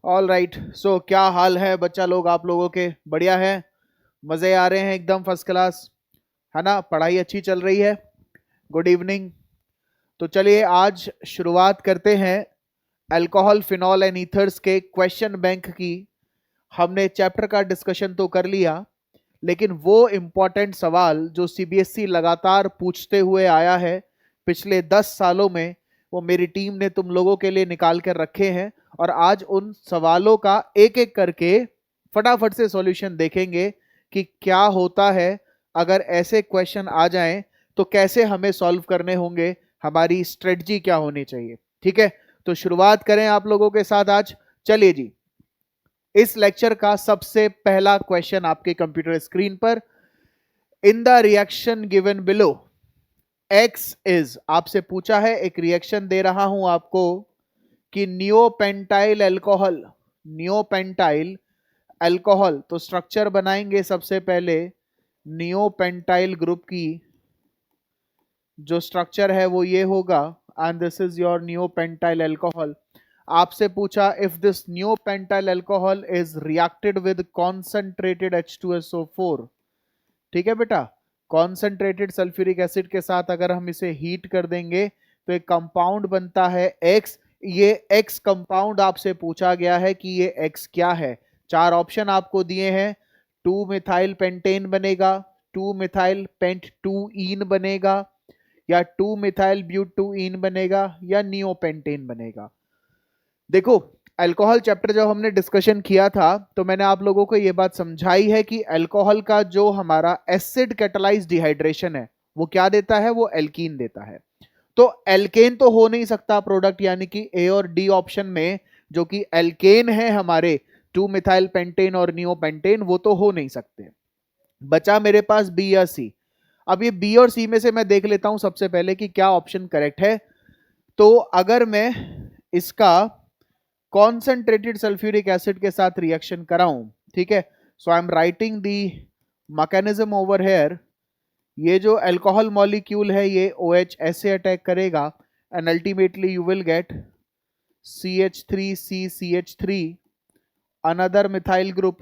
All right. सो क्या हाल है बच्चा लोग, आप लोगों के? बढ़िया है? मजे आ रहे हैं? एकदम फर्स्ट क्लास है ना? पढ़ाई अच्छी चल रही है? Good evening. तो चलिए आज शुरुआत करते हैं अल्कोहल, फिनॉल एंड ईथर्स के क्वेश्चन बैंक की। हमने चैप्टर का डिस्कशन तो कर लिया, लेकिन वो इंपॉर्टेंट सवाल जो सीबीएसई लगातार पूछते हुए आया है पिछले 10 सालों में, वो मेरी टीम ने तुम लोगों के लिए निकाल कर रखे हैं। और आज उन सवालों का एक एक करके फटाफट से सॉल्यूशन देखेंगे कि क्या होता है अगर ऐसे क्वेश्चन आ जाएं, तो कैसे हमें सॉल्व करने होंगे, हमारी स्ट्रेटजी क्या होनी चाहिए। ठीक है, तो शुरुआत करें आप लोगों के साथ आज। चलिए जी, इस लेक्चर का सबसे पहला क्वेश्चन आपके कंप्यूटर स्क्रीन पर। In the reaction given below x is, आपसे पूछा है, एक रिएक्शन दे रहा हूं आपको कि नियोपेंटाइल अल्कोहल, नियोपेंटाइल अल्कोहल, तो स्ट्रक्चर बनाएंगे सबसे पहले नियोपेंटाइल ग्रुप की। जो स्ट्रक्चर है वो ये होगा, and this is your neopentyl alcohol. आपसे पूछा if this neopentyl alcohol is reacted with concentrated H2SO4। ठीक है बेटा, कॉन्सेंट्रेटेड सल्फ्यूरिक एसिड के साथ अगर हम इसे हीट कर देंगे तो एक कंपाउंड बनता है एक्स। ये एक्स कंपाउंड आपसे पूछा गया है कि ये एक्स क्या है। चार ऑप्शन आपको दिए हैं, 2 मिथाइल पेंटेन बनेगा, 2 मिथाइल पेंट 2 ईन बनेगा, या 2 मिथाइल ब्यूट 2 ईन बनेगा, या नियोपेंटेन बनेगा। देखो, अल्कोहल चैप्टर जब हमने डिस्कशन किया था तो मैंने आप लोगों को यह बात समझाई है कि अल्कोहल का जो हमारा एसिड कैटालाइज्ड डिहाइड्रेशन है वो क्या देता है, वो एल्कीन देता है। तो एल्केन तो हो नहीं सकता प्रोडक्ट, यानी कि ए और डी ऑप्शन में जो कि एल्केन है हमारे 2 मिथाइल पेंटेन और नियोपेंटेन, वो तो हो नहीं सकते। बचा मेरे पास बी या सी। अब ये बी और सी में से मैं देख लेता हूं सबसे पहले कि क्या ऑप्शन करेक्ट है। तो अगर मैं इसका कॉन्सेंट्रेटेड सल्फ्यूरिक एसिड के साथ रिएक्शन कराऊं, ठीक है, so I am writing the mechanism over here. ये जो अल्कोहल मॉलिक्यूल है ये OH ऐसे अटैक करेगा and ultimately you will get CH3CCH3 another methyl group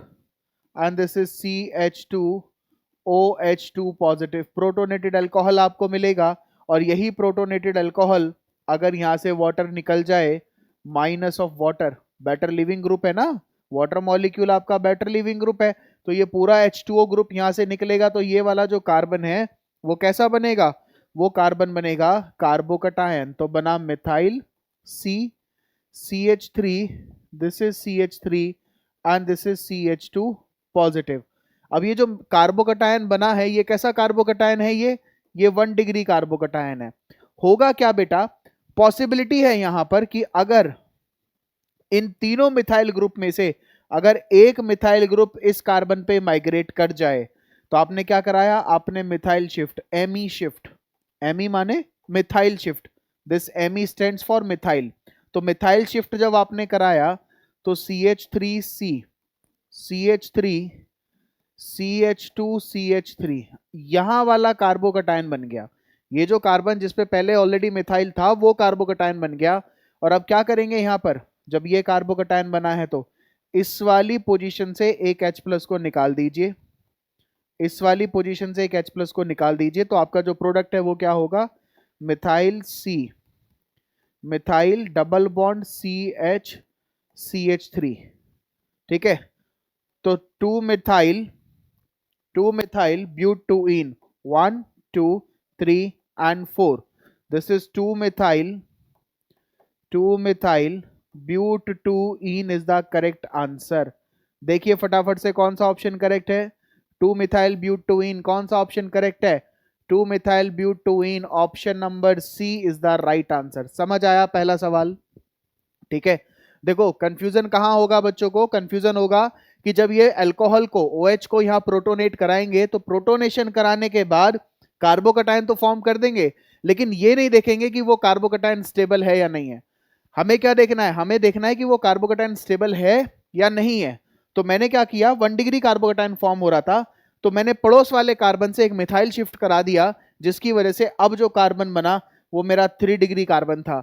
and this is CH2OH2 positive protonated alcohol आपको मिलेगा। और यही प्रोटोनेटेड अल्कोहल अगर यहां से वाटर निकल जाए, minus of water, better leaving group है ना, वाटर मॉलिक्यूल आपका बेटर लिविंग ग्रुप है, तो ये पूरा H2O ग्रुप यहां से निकलेगा, तो ये वाला जो कार्बन है वो कैसा बनेगा, वो कार्बन बनेगा कार्बोकटायन। तो बना methyl C, CH3, this is CH3 and this is CH2 positive. अब ये जो कार्बोकटायन बना है ये कैसा कार्बोकटायन है, ये 1 डिग्री कार्बोकटायन है। होगा क्या बेटा, पॉसिबिलिटी है यहां पर कि अगर इन तीनों मिथाइल ग्रुप में से अगर एक मिथाइल ग्रुप इस कार्बन पे माइग्रेट कर जाए, तो आपने क्या कराया, आपने methyl shift, M E shift, M E माने methyl shift, this M E stands for methyl. तो मिथाइल शिफ्ट जब आपने कराया तो CH3C, CH3, CH2, CH3, यहां वाला कार्बोकटायन बन गया। ये जो कार्बन जिसपे पहले ऑलरेडी मिथाइल था वो कार्बोकटायन बन गया। और अब क्या करेंगे यहां पर, जब ये कार्बोकटायन बना है तो इस वाली पोजीशन से एक H प्लस को निकाल दीजिए, इस वाली पोजीशन से एक H प्लस को निकाल दीजिए, तो आपका जो प्रोडक्ट है वो क्या होगा, methyl C, methyl double bond CH, CH3। ठीक है, तो 2 methyl, 2 methyl butene, 1 2 3 and 4, this is 2 methyl, 2 methyl butene is the correct answer। देखिए फटाफट से कौन सा ऑप्शन करेक्ट है, 2 methyl butene, कौन सा ऑप्शन करेक्ट है, 2 methyl butene, option number c is the right answer. समझ आया पहला सवाल? ठीक है, देखो कंफ्यूजन कहां होगा बच्चों को, कंफ्यूजन होगा कि जब ये अल्कोहल को, OH को यहां प्रोटोनेट कराएंगे तो प्रोटोनेशन कराने के बाद कार्बोकटायन तो फॉर्म कर देंगे, लेकिन ये नहीं देखेंगे कि वो कार्बोकटायन स्टेबल है या नहीं है। हमें क्या देखना है, हमें देखना है कि वो कार्बोकटायन स्टेबल है या नहीं है। तो मैंने क्या किया, 1 डिग्री कार्बोकटायन फॉर्म हो रहा था, तो मैंने पड़ोस वाले कार्बन से एक मिथाइल शिफ्ट करा दिया, जिसकी वजह से अब जो कार्बन बना वो मेरा 3 डिग्री कार्बन था।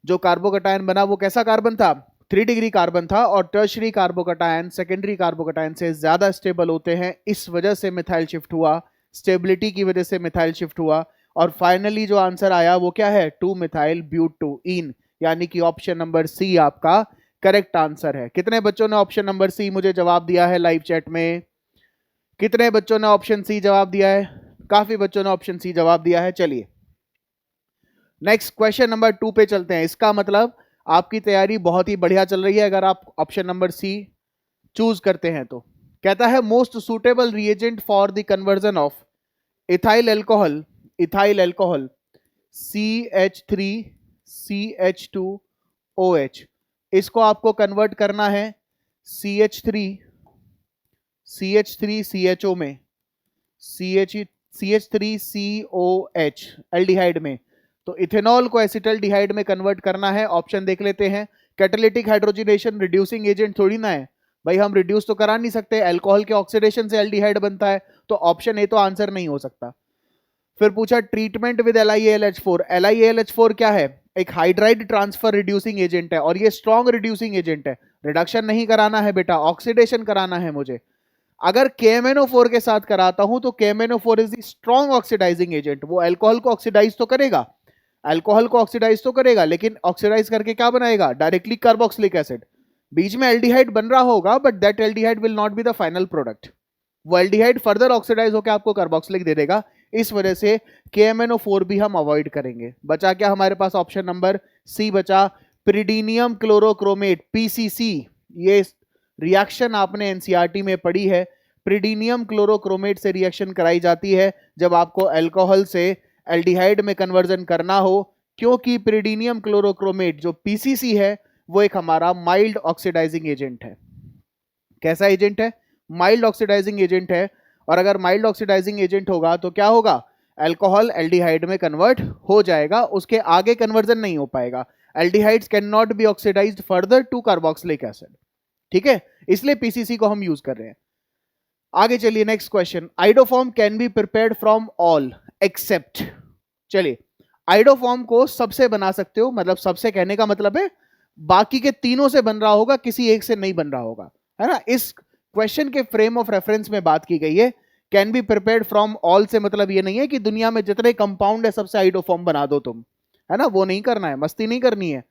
जो कार्बोकटायन बना वो कैसा कार्बन था, 3 डिग्री कार्बन था और टर्शरी कार्बोकटायन सेकेंडरी कार्बोकटायन से ज्यादा स्टेबल होते हैं, इस वजह से मिथाइल शिफ्ट हुआ, स्टेबिलिटी की वजह से मिथाइल शिफ्ट हुआ। और फाइनली जो आंसर आया वो क्या है, 2 मिथाइल ब्यूटोइन, यानी कि ऑप्शन नंबर सी आपका करेक्ट आंसर है। कितने बच्चों ने ऑप्शन नंबर सी मुझे जवाब दिया है लाइव चैट में? कितने बच्चों ने ऑप्शन सी जवाब दिया है? काफी बच्चों ने ऑप्शन सी जवाब दिया है। चलिए नेक्स्ट क्वेश्चन नंबर 2 पे चलते हैं। इसका मतलब आपकी तैयारी बहुत ही बढ़िया चल रही है अगर आप ऑप्शन नंबर सी चूज करते हैं तो। कहता है most suitable reagent for the conversion of ethyl alcohol CH3CH2OH, इसको आपको कन्वर्ट करना है CH3CHO में, CH3COH एल्डिहाइड में। तो इथेनॉल को एसिटल्डिहाइड में कन्वर्ट करना है। ऑप्शन देख लेते हैं। कैटालिटिक हाइड्रोजनेशन रिड्यूसिंग एजेंट थोड़ी ना है भाई, हम रिड्यूस तो करा नहीं सकते, अल्कोहल के ऑक्सीडेशन से एल्डिहाइड बनता है, तो ऑप्शन ए तो आंसर नहीं हो सकता। फिर पूछा ट्रीटमेंट विद LiAlH4। LiAlH4 क्या है? एक हाइड्राइड ट्रांसफर रिड्यूसिंग एजेंट है और ये स्ट्रॉन्ग रिड्यूसिंग एजेंट है। रिडक्शन नहीं कराना है बेटा, ऑक्सीडेशन कराना है मुझे। अगर KMnO4 के साथ कराता हूं तो KMnO4 is the strong oxidising agent. वो अल्कोहल को ऑक्सीडाइज तो करेगा, लेकिन ऑक्सीडाइज करके क्या बनाएगा? Directly carboxylic acid. बीच में एल्डिहाइड बन रहा होगा but that aldehyde will not be the final product. वो एल्डिहाइड फर्दर ऑक्सीडाइज होकर आपको कार्बोक्सिलिक दे देगा। इस वजह से KMnO4 भी हम अवॉइड करेंगे। बचा क्या हमारे पास? ऑप्शन नंबर सी बचा, पिरिडीनियम क्लोरोक्रोमेट, PCC। ये रिएक्शन आपने एनसीईआरटी में पढ़ी है। पिरिडीनियम क्लोरोक्रोमेट से रिएक्शन कराई जाती है जब आपको अल्कोहल से एल्डिहाइड में कन्वर्जन करना हो, क्योंकि पिरिडीनियम क्लोरोक्रोमेट जो PCC है वो एक हमारा माइल्ड ऑक्सीडाइजिंग एजेंट है। कैसा एजेंट है? माइल्ड ऑक्सीडाइजिंग एजेंट है। और अगर माइल्ड ऑक्सीडाइजिंग एजेंट होगा तो क्या होगा? अल्कोहल एल्डिहाइड में कन्वर्ट हो जाएगा, उसके आगे कन्वर्जन नहीं हो पाएगा। Aldehydes can not be oxidised further to carboxylic acid. ठीक है, इसलिए PCC को हम यूज कर रहे हैं। आगे चलिए next question. Iodoform can be prepared from all except. चलिए, आइडोफॉर्म को सबसे बना सकते हो, मतलब सबसे कहने का मतलब है बाकी के तीनों से बन रहा होगा, किसी एक से नहीं बन रहा होगा, है ना। इस क्वेश्चन के फ्रेम ऑफ रेफरेंस में बात की गई है। Can be prepared from all से मतलब ये नहीं है कि दुनिया में जितने कंपाउंड है सबसे आइडोफॉर्म बना दो तुम, है ना, वो नहीं करना है, मस्ती नहीं करनी है।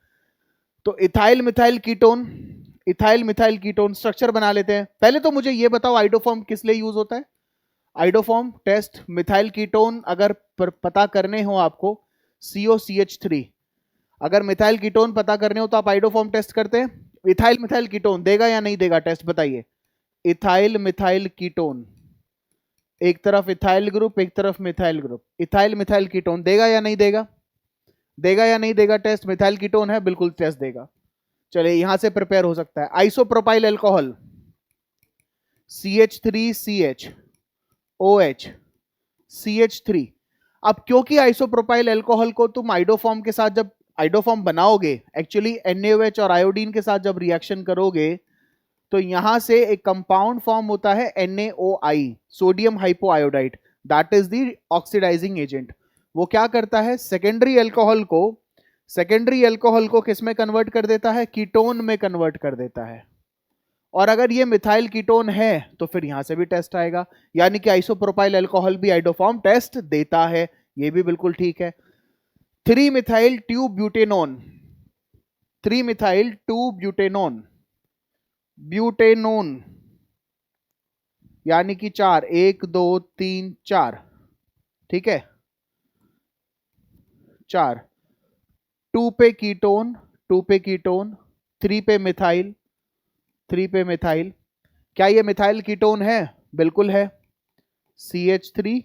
तो इथाइल मिथाइल कीटोन स्ट्रक्चर बना लेते हैं। पहले तो मुझे ये बताओ आइडोफॉर्म किस लिए यूज होता है? आइडोफॉर्म टेस्ट मिथाइल कीटोन अगर पता करने हो आपको, COCH3, अगर मिथाइल कीटोन पता करने हो तो आप आइडोफॉर्म टेस्ट करते हैं। इथाइल मिथाइल कीटोन देगा या नहीं देगा? टेस्ट बताइए। इथाइल मिथाइल कीटोन, एक तरफ इथाइल ग्रुप एक तरफ methyl group, ethyl methyl ketone देगा या नहीं देगा? देगा या नहीं देगा टेस्ट? मिथाइल कीटोन है, बिल्कुल टेस्ट देगा। चलिए यहां से प्रिपेयर हो सकता है। Isopropyl alcohol CH3CHOH CH3। अब क्योंकि आइसोप्रोपाइल अल्कोहल को तुम आइडोफॉर्म के साथ जब आइडोफॉर्म बनाओगे, एक्चुअली NaOH और आयोडीन के साथ जब रिएक्शन करोगे तो यहां से एक कंपाउंड फॉर्म होता है NaOI, sodium hypoiodide, that is the oxidising agent. वो क्या करता है? सेकेंडरी अल्कोहल को किस में कन्वर्ट कर देता है? कीटोन में कन्वर्ट कर देता है। और अगर ये मिथाइल कीटोन है तो फिर यहां से भी टेस्ट आएगा, यानी कि आइसोप्रोपाइल अल्कोहल भी आइडोफॉर्म टेस्ट देता है। ये भी बिल्कुल ठीक है। 3 मिथाइल 2 ब्यूटेनोन, 3 मिथाइल 2 ब्यूटेनोन यानी कि 4, 1 2 3 4, ठीक है, 4, 2 पे कीटोन 3 पे मिथाइल, क्या ये मिथाइल कीटोन है? बिल्कुल है। CH3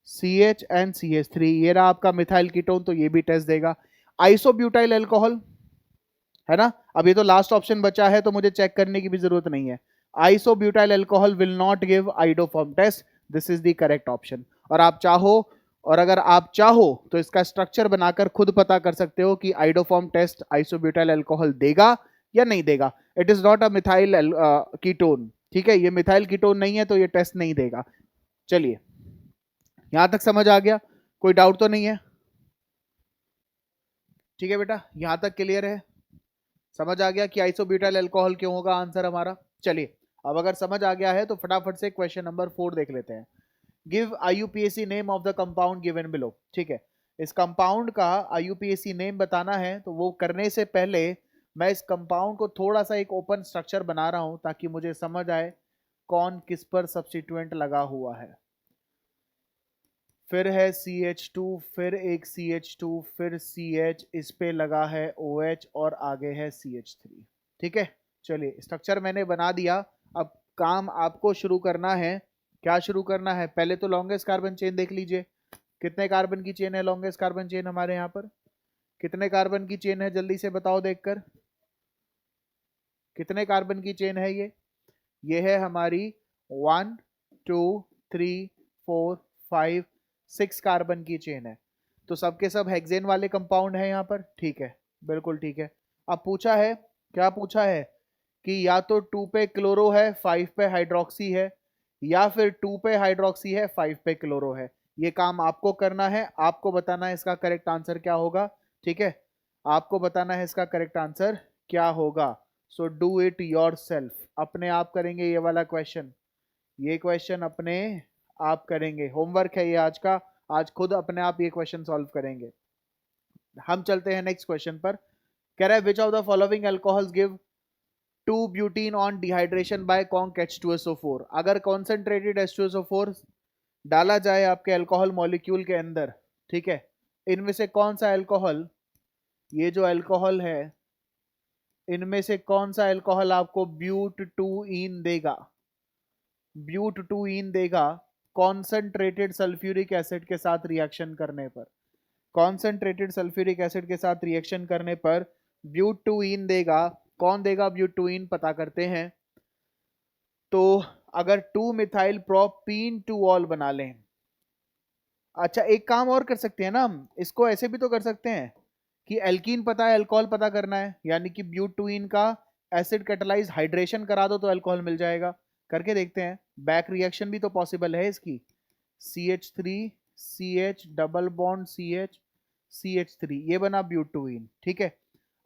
CH एंड CH3, ये रहा आपका मिथाइल कीटोन, तो ये भी टेस्ट देगा। आइसोब्यूटाइल अल्कोहल है ना, अब ये तो लास्ट ऑप्शन बचा है तो मुझे चेक करने की भी जरूरत नहीं है। Isobutyl alcohol will not give iodoform test, this is the correct option. और अगर आप चाहो तो इसका स्ट्रक्चर बनाकर खुद पता कर सकते हो कि आइडोफॉर्म टेस्ट आइसोब्यूटाइल अल्कोहल देगा या नहीं देगा। It is not a methyl ketone, ठीक है, ये मिथाइल कीटोन नहीं है तो ये टेस्ट नहीं देगा। चलिए यहां तक समझ आ गया? कोई डाउट तो नहीं है? ठीक है बेटा, यहां तक क्लियर है? समझ आ गया कि आइसोब्यूटाइल अल्कोहल क्यों होगा आंसर हमारा। चलिए अब अगर समझ आ गया है तो फटाफट से क्वेश्चन नंबर 4 देख लेते हैं। Give IUPAC name of the compound given below. ठीक है, इस कंपाउंड का आईयूपीएसी नेम बताना है, तो वो करने से पहले मैं इस कंपाउंड को थोड़ा सा एक ओपन स्ट्रक्चर बना रहा हूं ताकि मुझे समझ आए कौन किस पर सब्स्टिट्यूएंट लगा हुआ है। फिर है CH2, फिर एक CH2, फिर CH, इस पे लगा है OH और आगे है CH3। ठीक है, चलिए स्ट्रक्चर मैंने बना दिया। अब काम आपको शुरू करना है। क्या शुरू करना है? पहले तो लॉन्गेस्ट कार्बन चेन देख लीजिए, कितने कार्बन की चेन है लॉन्गेस्ट कार्बन चेन हमारे यहाँ पर? कितने कार्बन की चेन है जल्दी से बताओ देखकर, कितने कार्बन की चेन है ये है हमारी 1 2 3 4 5 6 कार्बन की चेन है। तो सबके सब हेक्सेन वाले कंपाउंड है यहाँ पर। ठीक है, बिल्कुल ठीक है। अब पूछा है, क्या पूछा है कि या तो 2 पे क्लोरो है 5 पे हाइड्रोक्सी है, या फिर 2 पे हाइड्रोक्सी है 5 पे क्लोरो है। ये काम आपको करना है, आपको बताना है इसका करेक्ट आंसर क्या होगा। ठीक है, आपको बताना है इसका करेक्ट आंसर क्या होगा। So do it your self, अपने आप करेंगे ये वाला क्वेश्चन। ये क्वेश्चन अपने आप करेंगे, होमवर्क है ये आज का। आज खुद अपने आप ये क्वेश्चन सॉल्व करेंगे। हम चलते हैं नेक्स्ट क्वेश्चन पर। कह रहा है which of the following alcohols give 2 butene on dehydration by conc H2SO4। अगर कॉन्सेंट्रेटेड H2SO4 डाला जाए आपके अल्कोहल मॉलिक्यूल के अंदर, ठीक है, इनमें से कौन सा अल्कोहल, ये जो अल्कोहल है, इनमें से कौन सा अल्कोहल आपको ब्यूट टू इन देगा? ब्यूट टू इन देगा कॉन्सेंट्रेटेड सल्फ्यूरिक एसिड के साथ रिएक्शन करने पर। कॉन्सेंट्रेटेड सल्फ्यूरिक एसिड के साथ रिएक्शन करने पर ब्यूट टू इन देगा। कौन देगा ब्यूट टू इन, पता करते हैं। तो अगर 2 मिथाइल प्रोपीन टू ऑल बना लें, अच्छा एक काम और कर सकते हैं ना हम, इसको ऐसे भी तो कर सकते हैं कि एल्कीन पता है, अल्कोहल पता करना है, यानी कि ब्यूटूइन का एसिड कैटलाइज हाइड्रेशन करा दो तो अल्कोहल मिल जाएगा। करके देखते हैं, बैक रिएक्शन भी तो पॉसिबल है इसकी। CH3 CH double bond CH CH3, ये बना ब्यूटूइन। ठीक है,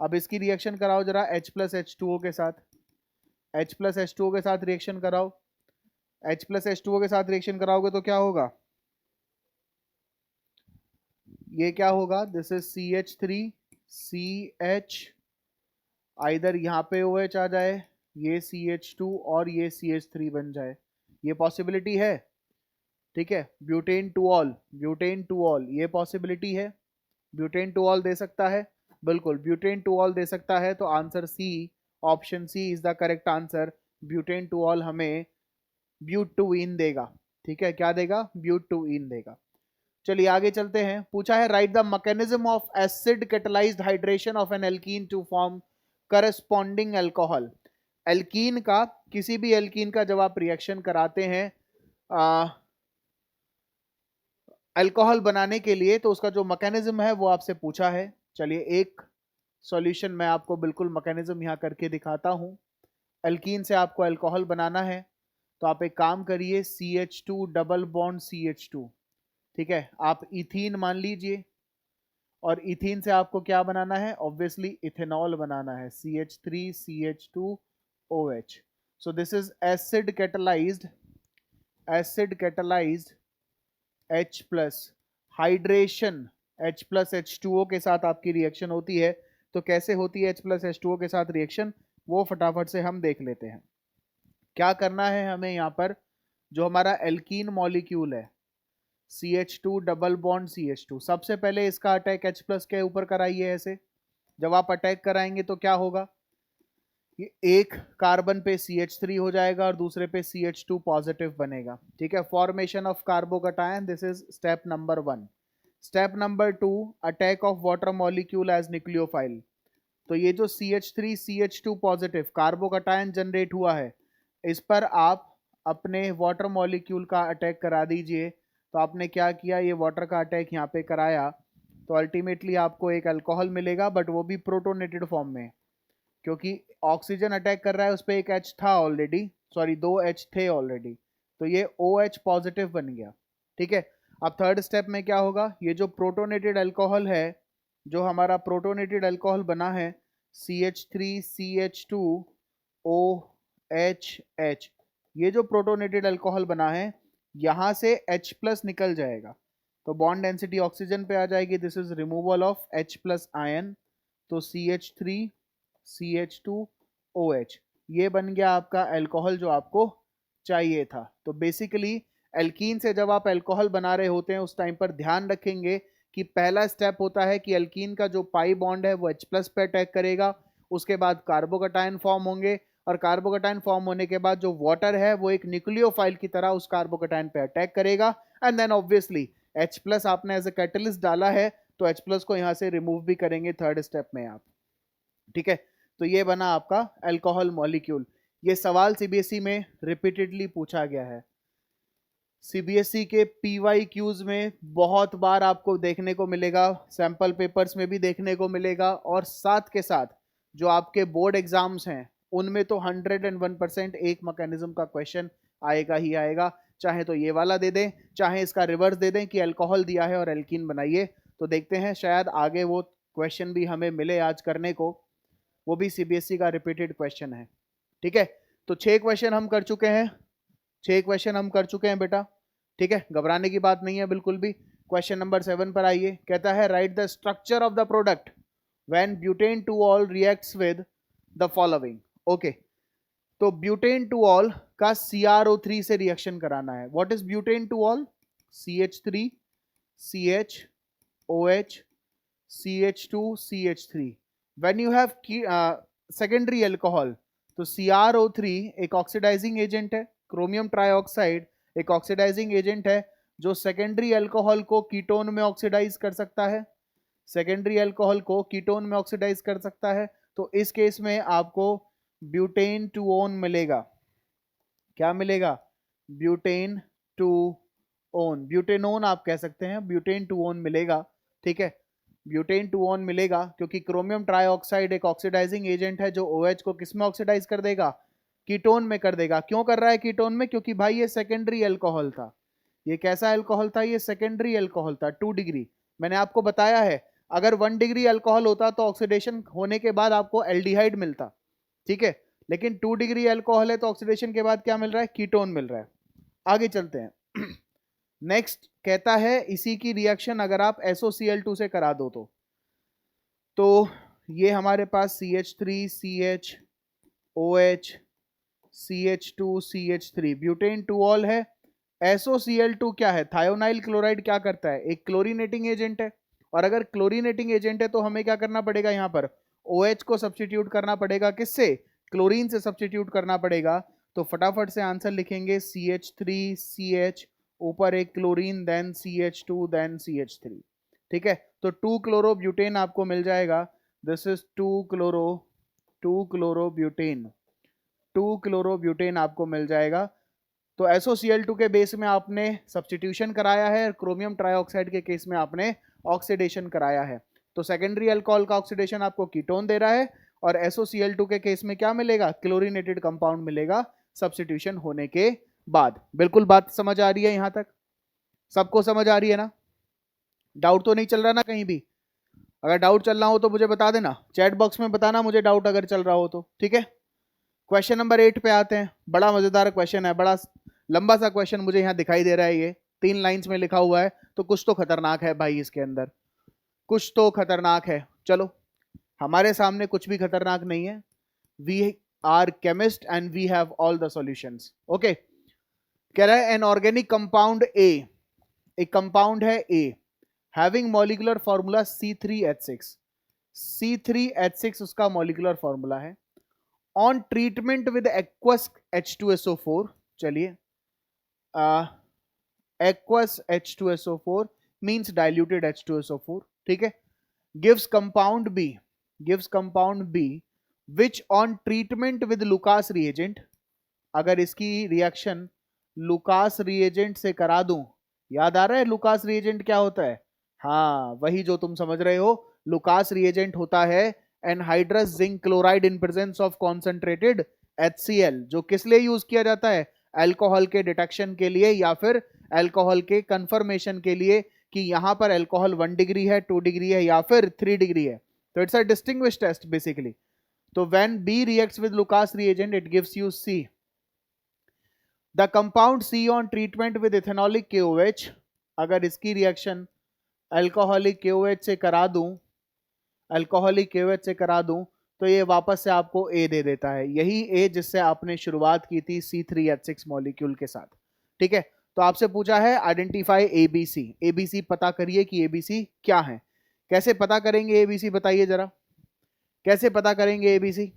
अब इसकी रिएक्शन कराओ जरा H+H2O के साथ। H+H2O के साथ रिएक्शन कराओ। H+H2O के साथ रिएक्शन कराओगे तो क्या होगा? ये क्या होगा? This is CH3 CH, either यहाँ पे OH आ जाए, ये CH2 और ये CH3 बन जाए, ये पॉसिबिलिटी है। ठीक है, butane two all, butane two all, ये पॉसिबिलिटी है। ब्यूटेन टू ऑल दे सकता है, बिल्कुल ब्यूटेन टू ऑल दे सकता है। तो answer c, option c is the correct answer. Butane two ol हमें ब्यूट टू इन देगा। ठीक है, क्या देगा? ब्यूट टू इन देगा। चलिए आगे चलते हैं। पूछा है write the mechanism of acid catalysed hydration of an alkene to form corresponding alcohol. Alkene का, किसी भी एल्कीन का जब आप रिएक्शन कराते हैं अल्कोहल बनाने के लिए, तो उसका जो मैकेनिज्म है वो आपसे पूछा है। चलिए एक सॉल्यूशन मैं आपको बिल्कुल मैकेनिज्म यहाँ करके दिखाता हूँ। एल्कीन से आपको अल्कोहल बनाना है, तो आप एक काम करिए, CH2 डबल बॉन्ड CH2। ठीक है, आप इथीन मान लीजिए, और इथीन से आपको क्या बनाना है? ऑब्वियसली इथेनॉल बनाना है, CH3 CH2OH। So this is acid catalysed, acid catalysed H plus hydration, H plus H2O के साथ आपकी रिएक्शन होती है। तो कैसे होती है H प्लस H2O के साथ रिएक्शन, वो फटाफट से हम देख लेते हैं। क्या करना है हमें यहाँ पर, जो हमारा एल्कीन मॉलिक्यूल है CH2 डबल बॉन्ड CH2, सबसे पहले इसका अटैक H प्लस के ऊपर कराइए ऐसे। जब आप अटैक कराएंगे तो क्या होगा? ये एक कार्बन पे CH3 हो जाएगा और दूसरे पे CH2 पॉजिटिव बनेगा। ठीक है, formation of carbocation, this is step number 1। Step number 2, attack of water molecule as nucleophile. तो ये जो CH3 CH2 positive carbocation generate हुआ है, इस पर आप अपने वाटर मॉलिक्यूल का अटैक करा दीजिए। तो आपने क्या किया, ये वाटर का अटैक यहाँ पे कराया, तो अल्टीमेटली आपको एक अल्कोहल मिलेगा, बट वो भी प्रोटोनेटेड फॉर्म में, क्योंकि ऑक्सीजन अटैक कर रहा है, उस पर एक H था ऑलरेडी, सॉरी 2 H थे ऑलरेडी, तो ये OH पॉजिटिव बन गया। ठीक है, अब थर्ड स्टेप में क्या होगा, ये जो प्रोटोनेटेड अल्कोहल है, जो हमारा प्रोटोनेटेड अल्कोहल बना है, CH3CH2OHH, ये जो प्रोटोनेटेड अल्कोहल बना है यहां से H प्लस निकल जाएगा तो बॉन्ड डेंसिटी ऑक्सीजन पे आ जाएगी, this is removal of H plus ion, तो CH3CH2OH, ये बन गया आपका अल्कोहल जो आपको चाहिए था। तो बेसिकली एल्कीन से जब आप अल्कोहल बना रहे होते हैं उस टाइम पर ध्यान रखेंगे कि पहला स्टेप होता है कि एल्कीन का जो पाई बॉन्ड है वो H प्लस पे अटैक करेगा, उसके बाद कार्बोकटायन फॉर्म होंगे और कार्बोकटायन फॉर्म होने के बाद जो वाटर है वो एक न्यूक्लियोफाइल की तरह उस कार्बोकटायन पे अटैक करेगा and then obviously H plus आपने एज ए कैटलिस्ट डाला है तो H प्लस को यहां से रिमूव भी करेंगे थर्ड स्टेप में आप। ठीक है, तो ये बना आपका अल्कोहल मॉलिक्यूल। ये सवाल सीबीएसई में रिपीटेडली पूछा गया है। सीबीएसई के PYQs में बहुत बार आपको देखने को मिलेगा, सैंपल पेपर्स में भी देखने को मिलेगा और साथ के साथ जो आपके बोर्ड एग्जाम्स हैं उनमें तो 101% एक मैकेनिज्म का क्वेश्चन आएगा ही आएगा, चाहे तो ये वाला दे दें चाहे इसका रिवर्स दे दें कि अल्कोहल दिया है और एल्कीन बनाइए। तो देखते हैं शायद आगे वो क्वेश्चन भी हमें मिले आज करने को, वो भी सीबीएसई का रिपीटेड क्वेश्चन है। ठीक है, तो 6 क्वेश्चन हम कर चुके हैं, 6 क्वेश्चन हम कर चुके हैं बेटा। ठीक है, घबराने की बात नहीं है बिल्कुल भी। क्वेश्चन नंबर 7 पर आइए, कहता है write the structure of the product when butane two all reacts with the following. Okay, तो ब्यूटेन टू ऑल का CrO3 से रिएक्शन कराना है। What is butane two all? CH3 CH OH CH2 CH3। When you have secondary alcohol तो CrO3 एक oxidising agent है, chromium trioxide एक oxidising agent है जो सेकेंडरी अल्कोहल को कीटोन में ऑक्सीडाइज कर सकता है, सेकेंडरी अल्कोहल को कीटोन में ऑक्सीडाइज कर सकता है। तो इस केस में आपको ब्यूटेन टू ओन मिलेगा। क्या मिलेगा? ब्यूटेन टू ओन, ब्यूटेनोन आप कह सकते हैं, ब्यूटेन टू ओन मिलेगा। ठीक है, ब्यूटेन टू ओन मिलेगा क्योंकि क्रोमियम ट्राइऑक्साइड एक ऑक्सीडाइजिंग एजेंट है जो OH को किस में ऑक्सीडाइज कर देगा? कीटोन में कर देगा। क्यों कर रहा है कीटोन में? क्योंकि भाई ये सेकेंडरी अल्कोहल था। ये कैसा अल्कोहल था? ये सेकेंडरी अल्कोहल था, 2 डिग्री। मैंने आपको बताया है अगर 1 डिग्री अल्कोहल होता तो ऑक्सीडेशन होने के बाद आपको एल्डिहाइड मिलता। ठीक है, लेकिन 2 डिग्री अल्कोहल है तो ऑक्सीडेशन के बाद क्या मिल रहा है? कीटोन मिल रहा है। आगे चलते हैं। नेक्स्ट कहता है इसी की रिएक्शन अगर आप SOCl2 से करा दो तो ये हमारे पास CH3 CH OH CH2 CH3 butane two all है। SOCl2 क्या है? थायोनाइल क्लोराइड क्या करता है? एक क्लोरीनेटिंग एजेंट है, और अगर क्लोरीनेटिंग एजेंट है तो हमें क्या करना पड़ेगा? यहाँ पर OH को सब्स्टिट्यूट करना पड़ेगा। किससे? क्लोरीन से सब्स्टिट्यूट करना पड़ेगा। तो फटाफट से आंसर लिखेंगे CH3 CH, ऊपर एक chlorine, then CH2 then CH3। ठीक है, तो 2 क्लोरोब्यूटेन आपको मिल जाएगा। दिस इज 2 क्लोरोब्यूटेन, 2 क्लोरोब्यूटेन आपको मिल जाएगा। तो SOCl2 के बेस में आपने सब्स्टिट्यूशन कराया है, क्रोमियम ट्राइऑक्साइड के केस में आपने ऑक्सीडेशन कराया है। तो सेकेंडरी अल्कोहल का ऑक्सीडेशन आपको कीटोन दे रहा है और SOCl2 के केस में क्या मिलेगा? क्लोरीनेटेड कंपाउंड मिलेगा सब्स्टिट्यूशन होने के बाद। बिल्कुल बात समझ आ रही है? यहां तक सबको समझ आ रही है ना? डाउट तो नहीं चल रहा ना कहीं भी? अगर डाउट चल रहा हो तो मुझे बता देना, चैट बॉक्स में बताना मुझे डाउट अगर चल रहा हो तो। ठीक है, क्वेश्चन नंबर 8 पे आते हैं। बड़ा मजेदार क्वेश्चन है, बड़ा लंबा सा क्वेश्चन मुझे यहाँ दिखाई दे रहा है। ये 3 लाइंस में लिखा हुआ है, तो कुछ तो खतरनाक है भाई इसके अंदर, कुछ तो खतरनाक है। चलो, हमारे सामने कुछ भी खतरनाक नहीं है। We are chemist and we have all the solutions. Okay, कह रहा है एन ऑर्गेनिक कंपाउंड ए, एक कंपाउंड है ए, having molecular formula C3H6, C3H6 उसका मॉलिक्यूलर फॉर्मूला है। On treatment with aqueous H2SO4, चलिए aqueous H2SO4 means diluted H2SO4। ठीक है, gives compound b which on treatment with Lucas reagent, अगर इसकी reaction Lucas reagent से करा दूं, याद आ रहा है लुकास रिएजेंट क्या होता है? हाँ, वही जो तुम समझ रहे हो। लुकास रिएजेंट होता है anhydrous zinc chloride in presence of concentrated HCl, जो किस लिए यूज किया जाता है? अल्कोहल के डिटेक्शन के लिए या फिर अल्कोहल के कंफर्मेशन के लिए कि यहां पर अल्कोहल 1 डिग्री है, 2 डिग्री है या फिर 3 डिग्री है। तो it's a distinguish test basically. तो when B reacts with Lucas reagent it gives you C. The compound C on treatment with ethanolic KOH, अगर इसकी रिएक्शन अल्कोहलिक KOH से करा दूं, अल्कोहलिक KOH से करा दूं, तो ये वापस से आपको A दे देता है, यही A जिससे आपने शुरुआत की थी C3H6 मॉलिक्यूल के साथ। ठीक है, तो आपसे पूछा है आइडेंटिफाई ABC, ABC पता करिए कि ABC क्या है। कैसे पता करेंगे ABC, बताइए जरा, कैसे पता करेंगे ABC?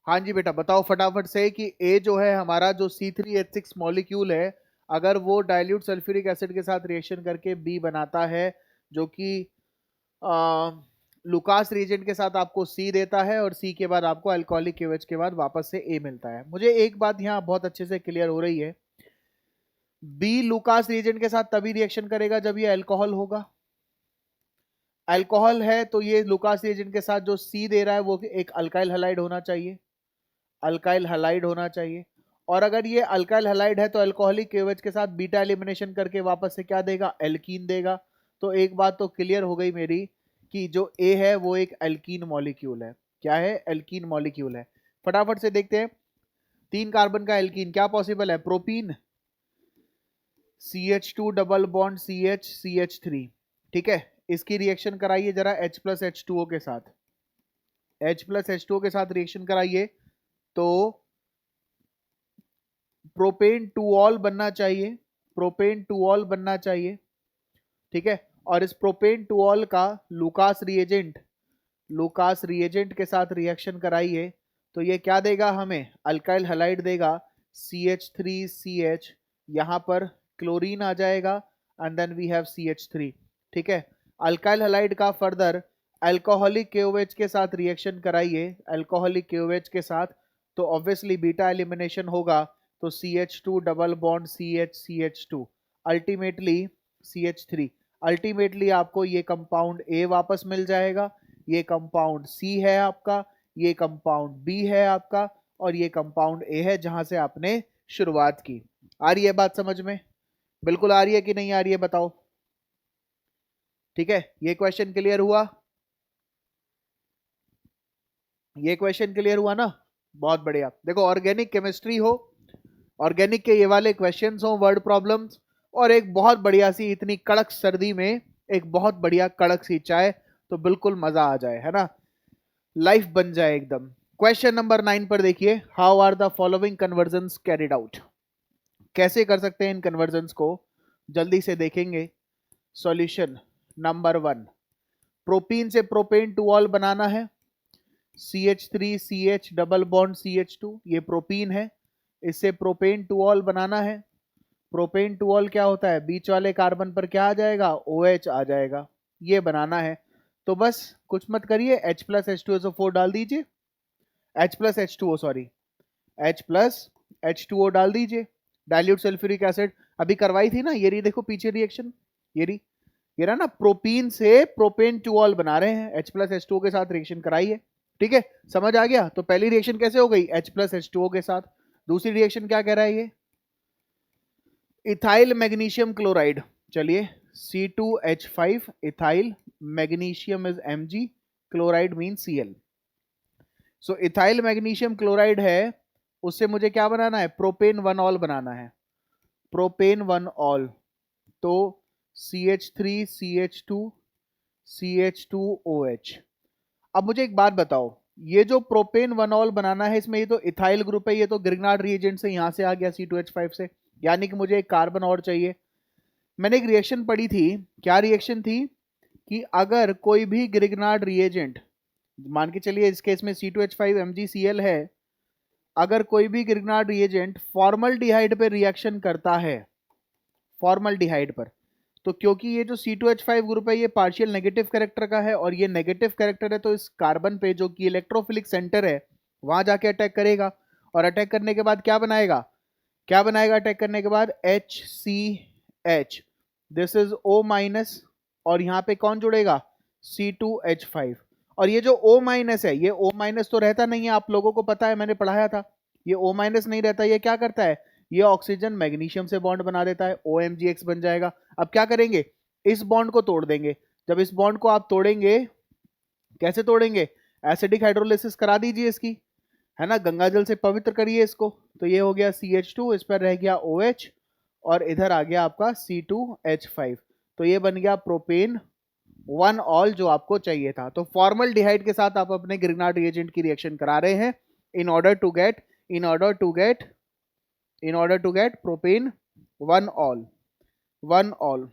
हाँ जी बेटा बताओ फटाफट से कि A जो है हमारा जो C3H6 मॉलिक्यूल है, अगर वो डाइल्यूट सल्फ्यूरिक एसिड के साथ रिएक्शन करके B बनाता है जो कि लुकास रिएजेंट के साथ आपको C देता है, और C के बाद आपको अल्कोहलिक KOH के बाद वापस से A मिलता है। मुझे एक बात यहाँ बहुत अच्छे से क्लियर हो रही है, B लुकास रिएजेंट के साथ तभी रिएक्शन करेगा जब ये अल्कोहल होगा। अल्कोहल है तो ये लुकास रिएजेंट के साथ जो C दे रहा है वो एक अल्काइल हैलाइड होना चाहिए, अल्काइल हैलाइड होना चाहिए। और अगर ये अल्काइल हैलाइड है तो अल्कोहलिक KOH के साथ बीटा एलिमिनेशन करके वापस से क्या देगा, एल्कीन देगा। तो एक बात तो क्लियर हो गई मेरी कि जो A है वो एक एल्कीन मॉलिक्यूल है। क्या है, एल्कीन मॉलिक्यूल है। फटाफट से देखते हैं 3 कार्बन का एल्कीन क्या पॉसिबल है, propene CH2 double bond CH CH3। ठीक है, इसकी रिएक्शन कराइए जरा H+H2O के साथ, H+H2O के साथ रिएक्शन कराइए तो प्रोपेन 2ऑल बनना चाहिए, प्रोपेन 2ऑल बनना चाहिए। ठीक है, और इस प्रोपेन 2ऑल का लुकास रिएजेंट के साथ रिएक्शन कराइए तो ये क्या देगा हमें, अल्काइल हैलाइड देगा CH3CH, यहां पर क्लोरीन आ जाएगा and then we have CH3। ठीक है, अल्काइल हैलाइड का फर्दर अल्कोहलिक KOH के साथ रिएक्शन कराइए, अल्कोहलिक KOH के साथ, तो ऑब्वियसली बीटा एलिमिनेशन होगा, तो CH2 double bond CH CH2, ultimately CH3, ultimately आपको ये कंपाउंड A वापस मिल जाएगा, ये कंपाउंड C है आपका, ये कंपाउंड B है आपका, और ये कंपाउंड A है जहां से आपने शुरुआत की। आ रही है बात समझ में? बिल्कुल आ रही है कि नहीं आ रही है बताओ। ठीक है, ये क्वेश्चन क्लियर हुआ, ये क्वेश्चन क्लियर हुआ ना, बहुत बढ़िया। देखो ऑर्गेनिक केमिस्ट्री हो, ऑर्गेनिक के ये वाले क्वेश्चंस हो, वर्ड प्रॉब्लम्स, और एक बहुत बढ़िया सी इतनी कड़क सर्दी में एक बहुत बढ़िया कड़क सी चाय, तो बिल्कुल मजा आ जाए, है ना, लाइफ बन जाए एकदम। क्वेश्चन नंबर 9 पर देखिए, how are the following conversions carried out, कैसे कर सकते हैं इन कन्वर्जन्स को, जल्दी से देखेंगे। सॉल्यूशन नंबर 1, प्रोपीन से प्रोपेन 2ऑल बनाना है, CH3CH डबल बॉन्ड CH2, ये प्रोपीन है, इससे प्रोपेन 2ऑल बनाना है। प्रोपेन 2ऑल क्या होता है, बीच वाले कार्बन पर क्या आ जाएगा, OH आ जाएगा, ये बनाना है। तो बस कुछ मत करिए, H+H2SO4 डाल दीजिए, H+H2O सॉरी, H+H2O डाल दीजिए, डाइल्यूट सल्फ्यूरिक एसिड अभी करवाई थी ना, ये रही देखो पीछे रिएक्शन, ये रहा ना, प्रोपीन से प्रोपेन 2ऑल बना रहे हैं, H+H2O के साथ रिएक्शन कराइए। ठीक है, समझ आ गया? तो पहली रिएक्शन कैसे हो गई, H+H2O के साथ। दूसरी रिएक्शन क्या कह रहा है ये, इथाइल मैग्नीशियम क्लोराइड, चलिए C2H5 ethyl, magnesium is Mg, chloride mean Cl। So ethyl magnesium chloride है, उससे मुझे क्या बनाना है, प्रोपेन 1ऑल बनाना है, प्रोपेन 1ऑल, तो CH3CH2 CH2OH। अब मुझे एक बात बताओ, ये जो प्रोपेन 1ऑल बनाना है, इसमें ये तो इथाइल ग्रुप है, ये तो ग्रिग्नार्ड रिएजेंट से यहां से आ गया C2H5 से, यानी कि मुझे एक कार्बन और चाहिए। मैंने एक रिएक्शन पढ़ी थी, क्या रिएक्शन थी, कि अगर कोई भी ग्रिग्नार्ड रिएजेंट, मान के चलिए इस केस में C2H5 MgCl है, अगर कोई भी ग्रिग्नार्ड रिएजेंट फॉर्मल्डिहाइड पे रिएक्शन करता है, फॉर्मल्डिहाइड पर, तो क्योंकि ये जो C2H5 ग्रुप है ये पार्शियल नेगेटिव कैरेक्टर का है, और ये नेगेटिव कैरेक्टर है, तो इस कार्बन पे जो कि इलेक्ट्रोफिलिक सेंटर है वहां जाके अटैक करेगा, और अटैक करने के बाद क्या बनाएगा, क्या बनाएगा अटैक करने के बाद, HCH, दिस इज O-, और यहाँ पे कौन जुड़ेगा, C2H5, और ये जो O- है, ये O- तो रहता नहीं है, आप लोगों को पता है, मैंने पढ़ाया था, ये O- नहीं रहता, ये क्या करता है, ये ऑक्सीजन मैग्नीशियम से बॉन्ड बना देता है, OMgX बन जाएगा। अब क्या करेंगे, इस बॉन्ड को तोड़ देंगे, जब इस बॉन्ड को आप तोड़ेंगे, कैसे तोड़ेंगे, एसिडिक हाइड्रोलिसिस करा दीजिए इसकी, है ना, गंगा जल से पवित्र करिए इसको। तो ये हो गया CH2, इस पर रह गया OH, और इधर आ गया आपका C2H5। तो ये बन गया प्रोपेन 1 ऑल जो आपको चाहिए था। तो फॉर्मल्डिहाइड के साथ आप अपने ग्रिग्नार्ड रिएजेंट की रिएक्शन करा रहे हैं in order to get propane 1 ol.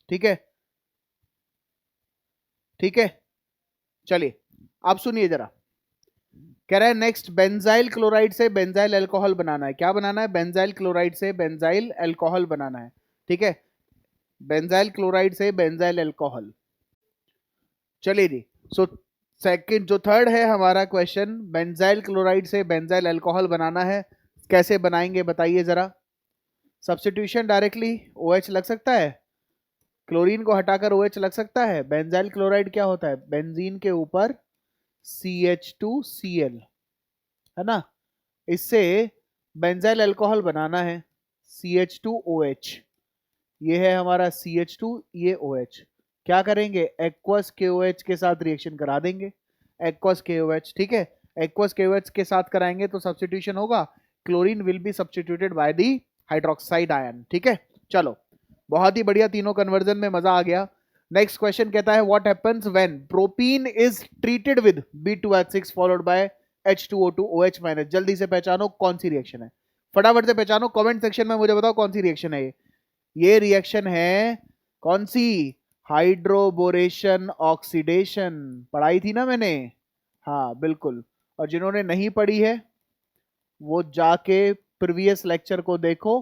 ठीक है, ठीक है, चलिए आप सुनिए जरा। कह रहा है नेक्स्ट, बेंजाइल क्लोराइड से बेंजाइल अल्कोहल बनाना है। क्या बनाना है? बेंजाइल क्लोराइड से बेंजाइल अल्कोहल बनाना है। ठीक है, बेंजाइल क्लोराइड से बेंजाइल अल्कोहल। चलिए जी, सो सेकंड जो थर्ड है हमारा क्वेश्चन, बेंजाइल क्लोराइड से बेंजाइल अल्कोहल बनाना है। कैसे बनाएंगे बताइए जरा। सब्स्टिट्यूशन डायरेक्टली OH लग सकता है, क्लोरीन को हटाकर OH लग सकता है। बेंजाइल क्लोराइड क्या होता है? बेंजीन के ऊपर CH2Cl, है ना। इससे बेंजाइल अल्कोहल बनाना है, CH2OH। ये है हमारा CH2, ये OH। क्या करेंगे? एक्वस KOH के साथ रिएक्शन करा देंगे, एक्वस KOH। ठीक है, एक्वस KOH के साथ कराएंगे तो सब्स्टिट्यूशन होगा, chlorine will be substituted by the hydroxide ion. ठीक है, चलो बहुत ही बढ़िया, तीनों कन्वर्जन में मजा आ गया। नेक्स्ट क्वेश्चन कहता है what happens when propene is treated with B2H6 followed by H2O2 OH-। जल्दी से पहचानो कौन सी रिएक्शन है, फटाफट से पहचानो, कमेंट सेक्शन में मुझे बताओ कौन सी रिएक्शन है ये रिएक्शन है कौन सी? Hydroboration oxidation. पढ़ाई थी ना मैंने, हाँ बिल्कुल। और जिन्होंने नहीं पढ़ी है वो जाके प्रीवियस लेक्चर को देखो,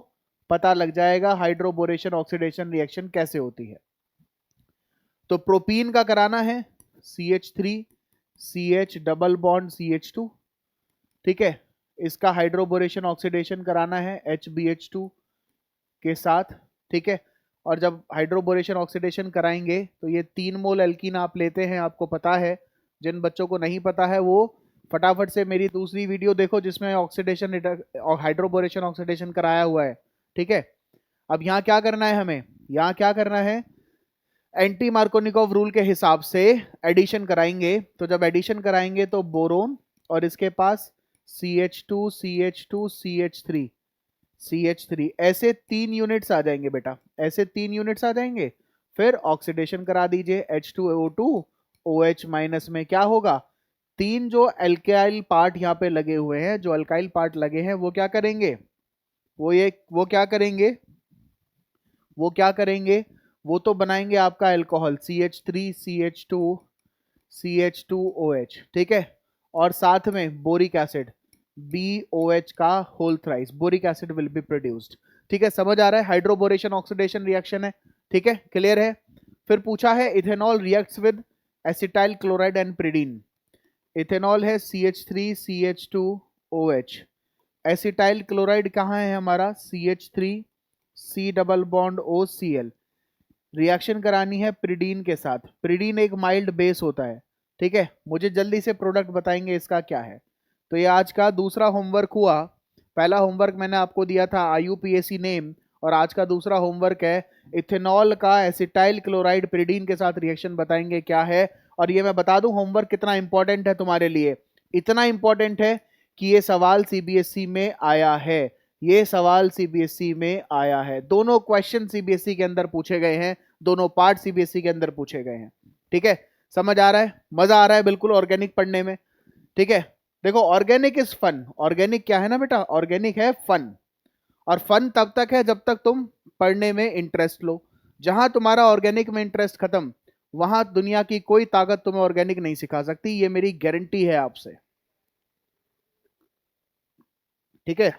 पता लग जाएगा हाइड्रोबोरेशन ऑक्सीडेशन रिएक्शन कैसे होती है। तो प्रोपीन का कराना है CH3 CH double bond CH2। ठीक है, इसका हाइड्रोबोरेशन ऑक्सीडेशन कराना है HBH2 के साथ। ठीक है, और जब हाइड्रोबोरेशन ऑक्सीडेशन कराएंगे तो ये 3 मोल एल्कीन आप लेते हैं, आपको पता है। जिन बच्चों को नहीं पता है वो फटाफट से मेरी दूसरी वीडियो देखो जिसमें ऑक्सीडेशन और हाइड्रोबोरेशन ऑक्सीडेशन कराया हुआ है। ठीक है, अब यहाँ क्या करना है हमें? यहाँ क्या करना है? एंटी मार्कोनिकोव रूल के हिसाब से एडिशन कराएंगे। तो जब एडिशन कराएंगे तो बोरोन और इसके पास CH2 CH2 CH3 ऐसे 3 यूनिट्स आ जाएंगे बेटा, ऐसे 3 यूनिट्स आ जाएंगे। फिर ऑक्सीडेशन करा दीजिए H2O2 OH माइनस में क्या होगा? 3 जो अल्काइल पार्ट यहाँ पे लगे हुए हैं, जो अल्काइल पार्ट लगे हैं वो क्या करेंगे? वो क्या करेंगे? वो तो बनाएंगे आपका अल्कोहल CH3 CH2 ठीक है, और साथ में बोरिक एसिड BOH का whole thrice boric acid will be produced. ठीक है, समझ आ रहा है? हाइड्रोबोरेशन ऑक्सीडेशन रिएक्शन है। ठीक है, क्लियर है? फिर पूछा है ethanol reacts with acetyl chloride and pyridine. Ethanol है CH3 CH2OH, एसिटाइल क्लोराइड कहाँ है हमारा? CH3 C double bond OCl। Reaction करानी है प्रिडीन के साथ। प्रिडीन एक माइल्ड बेस होता है। ठीक है, मुझे जल्दी से प्रोडक्ट बताएंगे इसका क्या है। तो ये आज का दूसरा होमवर्क हुआ। पहला होमवर्क मैंने आपको दिया था IUPAC नेम, और आज का दूसरा होमवर्क है इथेनॉल का एसिटाइल क्लोराइड प्रिडीन के साथ रिएक्शन बताएंगे क्या है। और ये मैं बता दूं होमवर्क कितना इंपॉर्टेंट है तुम्हारे लिए। इतना इंपॉर्टेंट है कि ये सवाल CBSE में आया है, ये सवाल CBSE में आया है। दोनों क्वेश्चन CBSE के अंदर पूछे गए हैं, दोनों पार्ट CBSE के अंदर पूछे गए हैं। ठीक है, समझ आ रहा है? मजा आ रहा है बिल्कुल ऑर्गेनिक पढ़ने में। ठीक है, देखो ऑर्गेनिक इज फन। ऑर्गेनिक क्या है ना बेटा? ऑर्गेनिक है फन। और फन तब तक है जब तक तुम पढ़ने में इंटरेस्ट लो। जहां तुम्हारा ऑर्गेनिक में इंटरेस्ट खत्म, वहां दुनिया की कोई ताकत तुम्हें ऑर्गेनिक नहीं सिखा सकती, ये मेरी गारंटी है आपसे। ठीक है,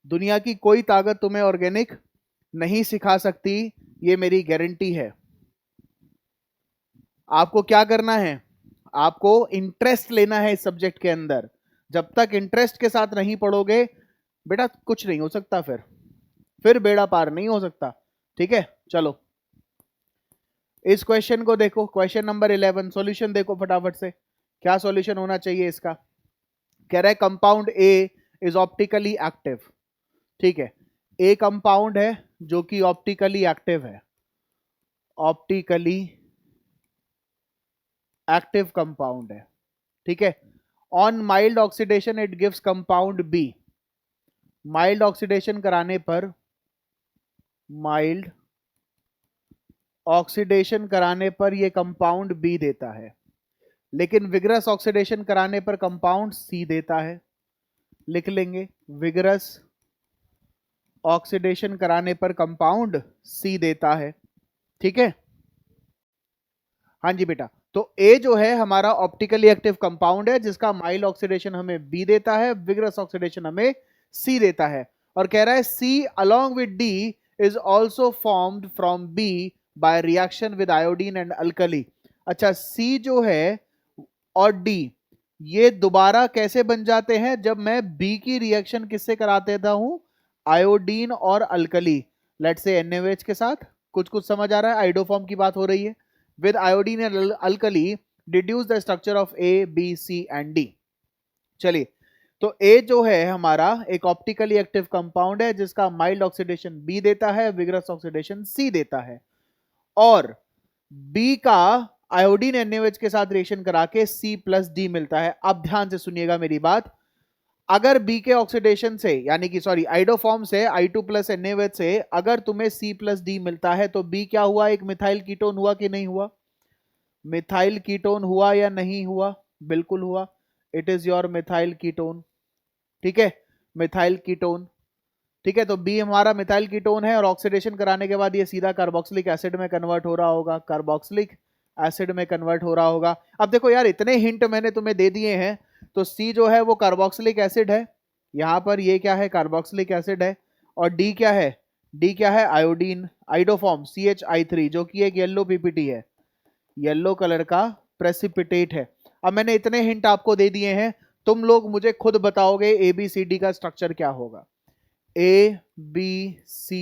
दुनिया की कोई ताकत तुम्हें ऑर्गेनिक नहीं सिखा सकती, ये मेरी गारंटी है। आपको क्या करना है? आपको इंटरेस्ट लेना है इस सब्जेक्ट के अंदर। जब तक इंटरेस्ट के साथ नहीं पढ़ोगे बेटा कुछ नहीं हो सकता, फिर बेड़ा पार नहीं हो सकता। ठीक है, चलो इस क्वेश्चन को देखो, क्वेश्चन नंबर 11। सॉल्यूशन देखो फटाफट से, क्या सॉल्यूशन होना चाहिए इसका। कह रहा है compound A is optically active. ठीक है, ए कंपाउंड है जो कि ऑप्टिकली एक्टिव है, ऑप्टिकली एक्टिव कंपाउंड है, ठीक है। On mild oxidation it gives compound b, mild oxidation कराने पर, माइल्ड ऑक्सीडेशन कराने पर यह कंपाउंड बी देता है, लेकिन विगरस ऑक्सीडेशन कराने पर कंपाउंड सी देता है। लिख लेंगे, विगरस ऑक्सीडेशन कराने पर कंपाउंड सी देता है, ठीक है। हाँ जी बेटा, तो ए जो है हमारा ऑप्टिकली एक्टिव कंपाउंड है जिसका माइल्ड ऑक्सीडेशन हमें बी देता है, विगरस ऑक्सीडेशन हमें सी देता है। और कह रहा है C along with D is also formed from B by reaction with iodine and alkali. अच्छा, सी जो है और डी ये दोबारा कैसे बन जाते हैं? जब मैं बी की रिएक्शन किससे करा देता हूं? आयोडीन और अल्कली, लेट्स से NaOH के साथ। कुछ कुछ समझ आ रहा है? आइडोफॉर्म की बात हो रही है। With iodine and alkali deduce the structure of A, B, C and D। चलिए, तो A जो है हमारा एक ऑप्टिकली एक्टिव कंपाउंड है जिसका माइल्ड ऑक्सीडेशन B देता है, विगरस ऑक्सीडेशन C देता है, और B का आयोडीन NaOH के साथ रिएक्शन करा के C+D मिलता है। अब ध्यान से सुनिएगा मेरी बात, अगर B के ऑक्सीडेशन से, यानी कि सॉरी आइडोफॉर्म से I2 प्लस NaOH से अगर तुम्हें C+D मिलता है तो B क्या हुआ? एक मिथाइल कीटोन हुआ कि नहीं हुआ? मिथाइल कीटोन हुआ या नहीं हुआ? बिल्कुल हुआ। It is your methyl ketone, ठीक है, मिथाइल कीटोन, ठीक है। तो बी हमारा मिथाइल कीटोन है और ऑक्सीडेशन कराने के बाद ये सीधा कार्बोक्सिलिक एसिड में कन्वर्ट हो रहा होगा, कार्बोक्सिलिक एसिड में कन्वर्ट हो रहा होगा। अब देखो यार, इतने हिंट मैंने तुम्हें दे दिए हैं, तो सी जो है वो कार्बोक्सिलिक एसिड है, यहां पर ये क्या है? कार्बोक्सिलिक एसिड है। और डी क्या है? डी क्या है? आयोडीन, आइडोफॉर्म CH3 जो कि एक येलो पीपीटी है, येलो कलर का प्रेसिपिटेट है। अब मैंने इतने हिंट आपको दे दिए हैं, तुम लोग मुझे खुद बताओगे ABCD का स्ट्रक्चर क्या होगा? ABCD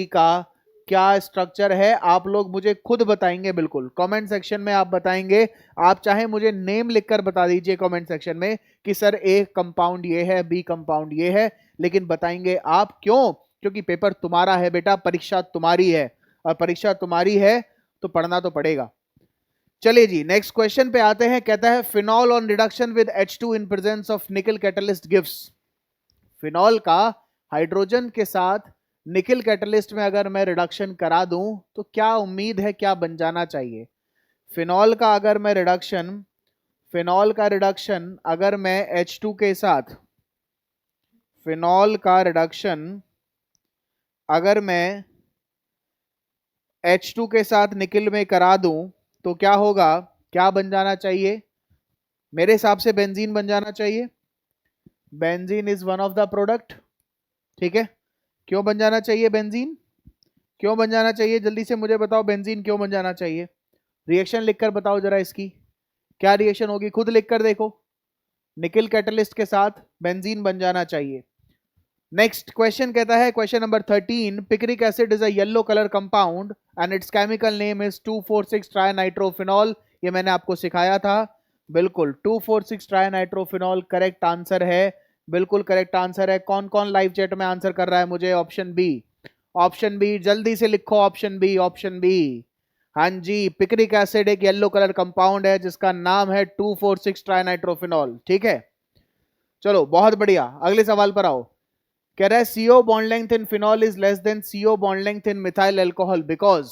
का क्या स्ट्रक्चर है? आप लोग मुझे खुद बताएंगे, बिल्कुल कमेंट सेक्शन में आप बताएंगे। आप चाहे मुझे नेम लिखकर बता दीजिए कमेंट सेक्शन में कि सर A कंपाउंड ये है, B कंपाउंड ये है, लेकिन बताएंगे आप क्यों? क्योंकि पेपर तुम्हारा है बेटा, परीक्षा तुम्हारी है, और परीक्षा तुम्हारी है तो पढ़ना तो पड़ेगा। चलिए जी, नेक्स्ट क्वेश्चन पे आते हैं। कहता है phenol on reduction with H2 in presence of निकल कैटलिस्ट गिव्स। फिनॉल का हाइड्रोजन के साथ निकल कैटलिस्ट में अगर मैं रिडक्शन करा दूं तो क्या उम्मीद है, क्या बन जाना चाहिए? फिनॉल का अगर मैं रिडक्शन, फिनॉल का रिडक्शन अगर मैं H2 के साथ, फिनॉल का रिडक्शन अगर मैं H2 के साथ निकल में करा दूं तो क्या होगा? क्या बन जाना चाहिए? मेरे हिसाब से बेंजीन बन जाना चाहिए। Benzene is one of the product, ठीक है। क्यों बन जाना चाहिए बेंजीन? क्यों बन जाना चाहिए? जल्दी से मुझे बताओ, बेंजीन क्यों बन जाना चाहिए? रिएक्शन लिखकर बताओ जरा, इसकी क्या रिएक्शन होगी? खुद लिखकर देखो। निकल कैटलिस्ट के साथ बेंजीन बन जाना चाहिए। नेक्स्ट क्वेश्चन कहता है, question number 13, picric acid is a yellow colour compound and it's chemical name is 2,4,6 trinitrophenol. ये मैंने आपको सिखाया था, बिल्कुल 2,4,6 ट्राइनाइट्रोफिनॉल करेक्ट आंसर है, बिल्कुल करेक्ट आंसर है। कौन कौन लाइव चैट में आंसर कर रहा है मुझे? ऑप्शन बी, ऑप्शन बी, जल्दी से लिखो ऑप्शन बी, ऑप्शन बी। हाँ जी, पिक्रिक एसिड एक येलो कलर कंपाउंड है जिसका नाम है 2,4,6 ट्राइनाइट्रोफिनॉल, ठीक है। चलो बहुत बढ़िया, अगले सवाल पर आओ। कह रहा है CO bond length in phenol is less than CO bond length in methyl alcohol because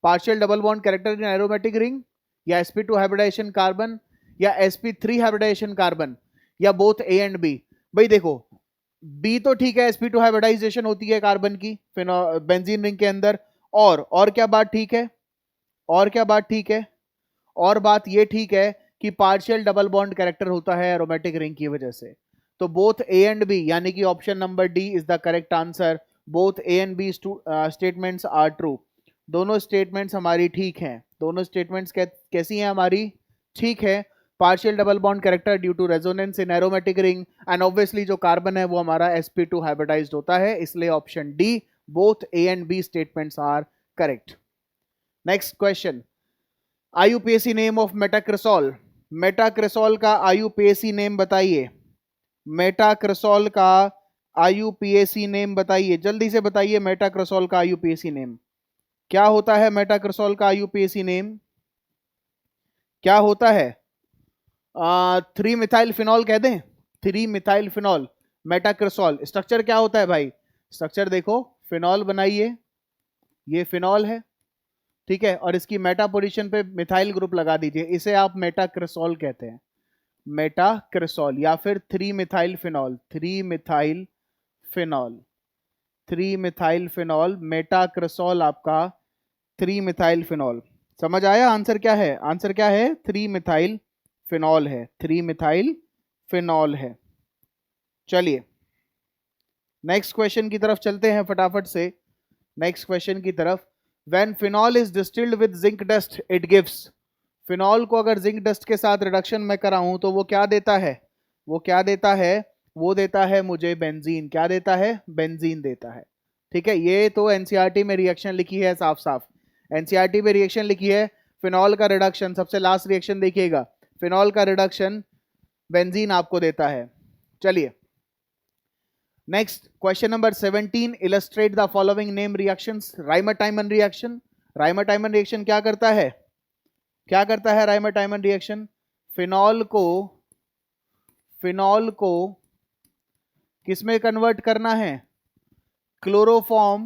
partial double bond character in aromatic ring, या sp2 हाइब्रिडाइजेशन कार्बन, या sp3 हाइब्रिडाइजेशन कार्बन, या बोथ A एंड B। भाई देखो, B तो ठीक है, sp2 hybridisation होती है कार्बन की बेंजीन रिंग के अंदर, और क्या बात ठीक है? और क्या बात ठीक है? और बात ये ठीक है कि पार्शियल डबल बॉन्ड कैरेक्टर होता है एरोमेटिक रिंग की वजह से। तो बोथ A एंड B, यानी कि option number d is the correct answer. Both A and B statements are true. दोनों स्टेटमेंट्स हमारी ठीक हैं। दोनों स्टेटमेंट्स कैसी हैं हमारी? ठीक है। Partial double bond character due to resonance in aromatic ring, and obviously जो कार्बन है वो हमारा sp2 हाइब्रिडाइज्ड होता है, इसलिए option D, both A and B statements are correct. Next question, IUPAC name of metacresol. Metacresol का IUPAC name बताइए। Metacresol का IUPAC नेम बताइए, जल्दी से बताइए। मेटाक्रिसोल का IUPAC नेम क्या होता है? मेटाक्रिसोल का IUPAC नेम क्या होता है? 3 मिथाइल फिनॉल कह दें, 3 मिथाइल फिनॉल, मेटाक्रिसॉल। स्ट्रक्चर क्या होता है भाई? स्ट्रक्चर देखो, फिनॉल बनाइए, ये फिनॉल है, ठीक है, और इसकी मेटा पोजीशन पे मिथाइल ग्रुप लगा दीजिए, इसे आप मेटाक्रिसॉल कहते हैं, मेटाक्रिसॉल, या फिर 3 methyl phenol, 3 methyl phenol, 3 methyl phenol, metacresol आपका 3 मिथाइल फिनॉल। समझ आया? आंसर क्या है? आंसर क्या है? 3 मिथाइल फिनॉल है, 3 मिथाइल फिनॉल है। चलिए नेक्स्ट क्वेश्चन की तरफ चलते हैं फटाफट से, नेक्स्ट क्वेश्चन की तरफ। When phenol is distilled with zinc dust it gives, phenol को अगर जिंक डस्ट के साथ रिडक्शन में कराऊं तो वो क्या देता है? वो क्या देता है? वो देता है मुझे बेंजीन। क्या देता है? बेंजीन देता है। ठीक है, ये तो एनसीईआरटी में रिएक्शन लिखी है साफ साफ, एनसीईआरटी में रिएक्शन लिखी है, फिनॉल का रिडक्शन, सबसे लास्ट रिएक्शन देखिएगा, फिनॉल का रिडक्शन बेंजीन आपको देता है। चलिए next question number 17, illustrate the following name reactions. राइमर-टाइमन reaction, राइमर-टाइमन reaction क्या करता है? क्या करता है राइमर-टाइमन रिएक्शन? फिनॉल को किसमें कन्वर्ट करना है? क्लोरोफॉर्म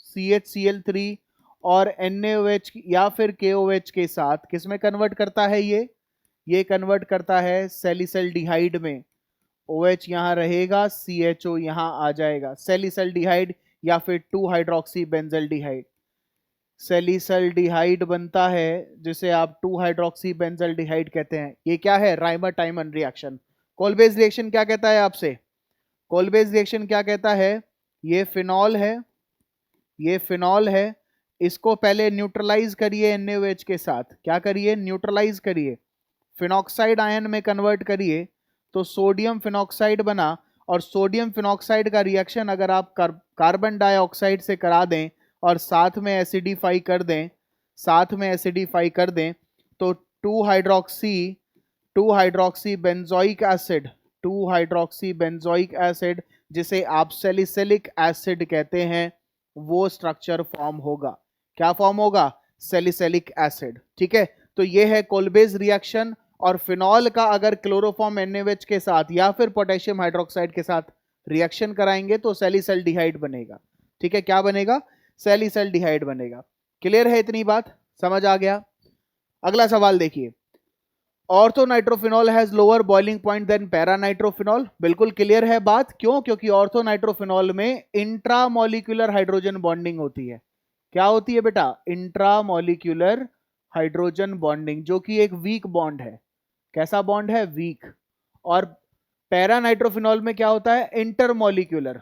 CHCl3 और NaOH या फिर KOH के साथ किसमें कन्वर्ट करता है? ये कन्वर्ट करता है सैलिसल्डिहाइड में। OH यहां रहेगा, CHO यहां आ जाएगा, सैलिसल्डिहाइड या फिर 2 हाइड्रोक्सी बेंजल्डिहाइड। सैलिसल्डिहाइड बनता है जिसे आप 2 हाइड्रोक्सी बेंजल्डिहाइड कहते हैं। ये क्या है? राइमर-टाइमन रिएक्शन। कोलबेज रिएक्शन क्या कहता है आपसे? कोलबेज रिएक्शन क्या कहता है? ये फिनॉल है, ये फिनॉल है, इसको पहले न्यूट्रलाइज करिए NaOH के साथ। क्या करिए? न्यूट्रलाइज करिए, फिनॉक्साइड आयन में कन्वर्ट करिए, तो सोडियम फिनॉक्साइड बना। और सोडियम फिनॉक्साइड का रिएक्शन अगर आप कार्बन डाइऑक्साइड से करा दें और साथ में एसिडिफाई कर दें, साथ में एसिडिफाई कर दें, तो 2 hydroxy benzoic acid, 2 hydroxy benzoic acid, जिसे आप सैलिसिलिक एसिड कहते हैं, वो स्ट्रक्चर फॉर्म होगा। क्या फॉर्म होगा? Salicylic acid. ठीक है, तो ये है कोलबेज रिएक्शन। और फिनॉल का अगर क्लोरोफॉर्म NaOH के साथ या फिर पोटेशियम हाइड्रोक्साइड के साथ रिएक्शन कराएंगे तो सैलिसल्डिहाइड बनेगा। ठीक है, क्या बनेगा? सैलिसल्डिहाइड बनेगा। क्लियर है इतनी बात? समझ आ गया? अगला सवाल देखिए, orthonitrophenol has lower boiling point than paranitrophenol. बिल्कुल क्लियर है बात। क्यों? क्योंकि ऑर्थोनाइट्रोफिनॉल में इंट्रामोलिक्यूलर हाइड्रोजन बॉन्डिंग होती है। क्या होती है बेटा? इंट्रामोलिक्यूलर हाइड्रोजन बॉन्डिंग, जो कि एक वीक बॉन्ड है। कैसा बॉन्ड है? वीक। और पैरानाइट्रोफिनॉल में क्या होता है? Intermolecular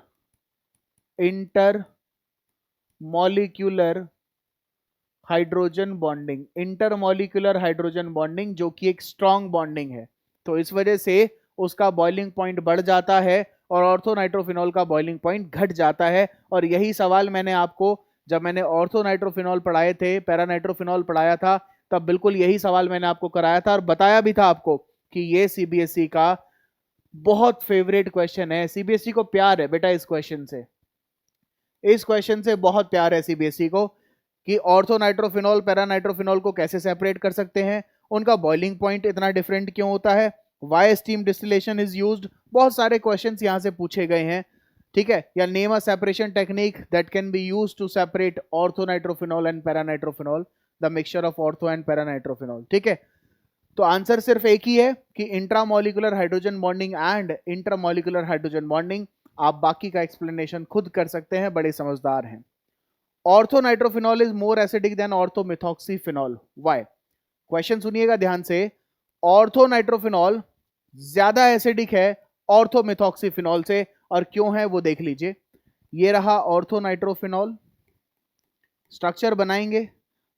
hydrogen bonding, intermolecular hydrogen bonding, जो कि एक स्ट्रॉन्ग बॉन्डिंग है। तो इस वजह से उसका बॉइलिंग पॉइंट बढ़ जाता है और ऑर्थोनाइट्रोफिनॉल का बॉइलिंग पॉइंट घट जाता है। और यही सवाल मैंने आपको, जब मैंने ऑर्थोनाइट्रोफिनॉल पढ़ाए थे, पैरानाइट्रोफिनॉल पढ़ाया था, तब बिल्कुल यही सवाल मैंने आपको कराया था और बताया भी था आपको कि ये सीबीएसई का बहुत फेवरेट क्वेश्चन है। सीबीएसई को प्यार है बेटा इस क्वेश्चन से, इस क्वेश्चन से बहुत प्यार है सीबीएसई को, कि ऑर्थोनाइट्रोफिनॉल पैरानाइट्रोफिनॉल को कैसे सेपरेट कर सकते हैं, उनका बॉइलिंग पॉइंट इतना डिफरेंट क्यों होता है, why steam distillation is used. बहुत सारे क्वेश्चंस यहां से पूछे गए हैं। ठीक है, या name a separation technique that can be used to separate orthonitrophenol and paranitrophenol, the mixture of ortho and paranitrophenol. ठीक है, तो आंसर सिर्फ एक ही है कि intramolecular hydrogen bonding and intermolecular hydrogen bonding. आप बाकी का एक्सप्लेनेशन खुद कर सकते हैं, बड़े समझदार हैं। Orthonitrophenol is more acidic than orthomethoxyphenol, why? Question सुनिएगा ध्यान से। ऑर्थोनाइट्रोफिनॉल ज्यादा एसिडिक है ऑर्थोमिथॉक्सीफिनॉल से, और क्यों है वो देख लीजिए। ये रहा ऑर्थोनाइट्रोफिनॉल, स्ट्रक्चर बनाएंगे।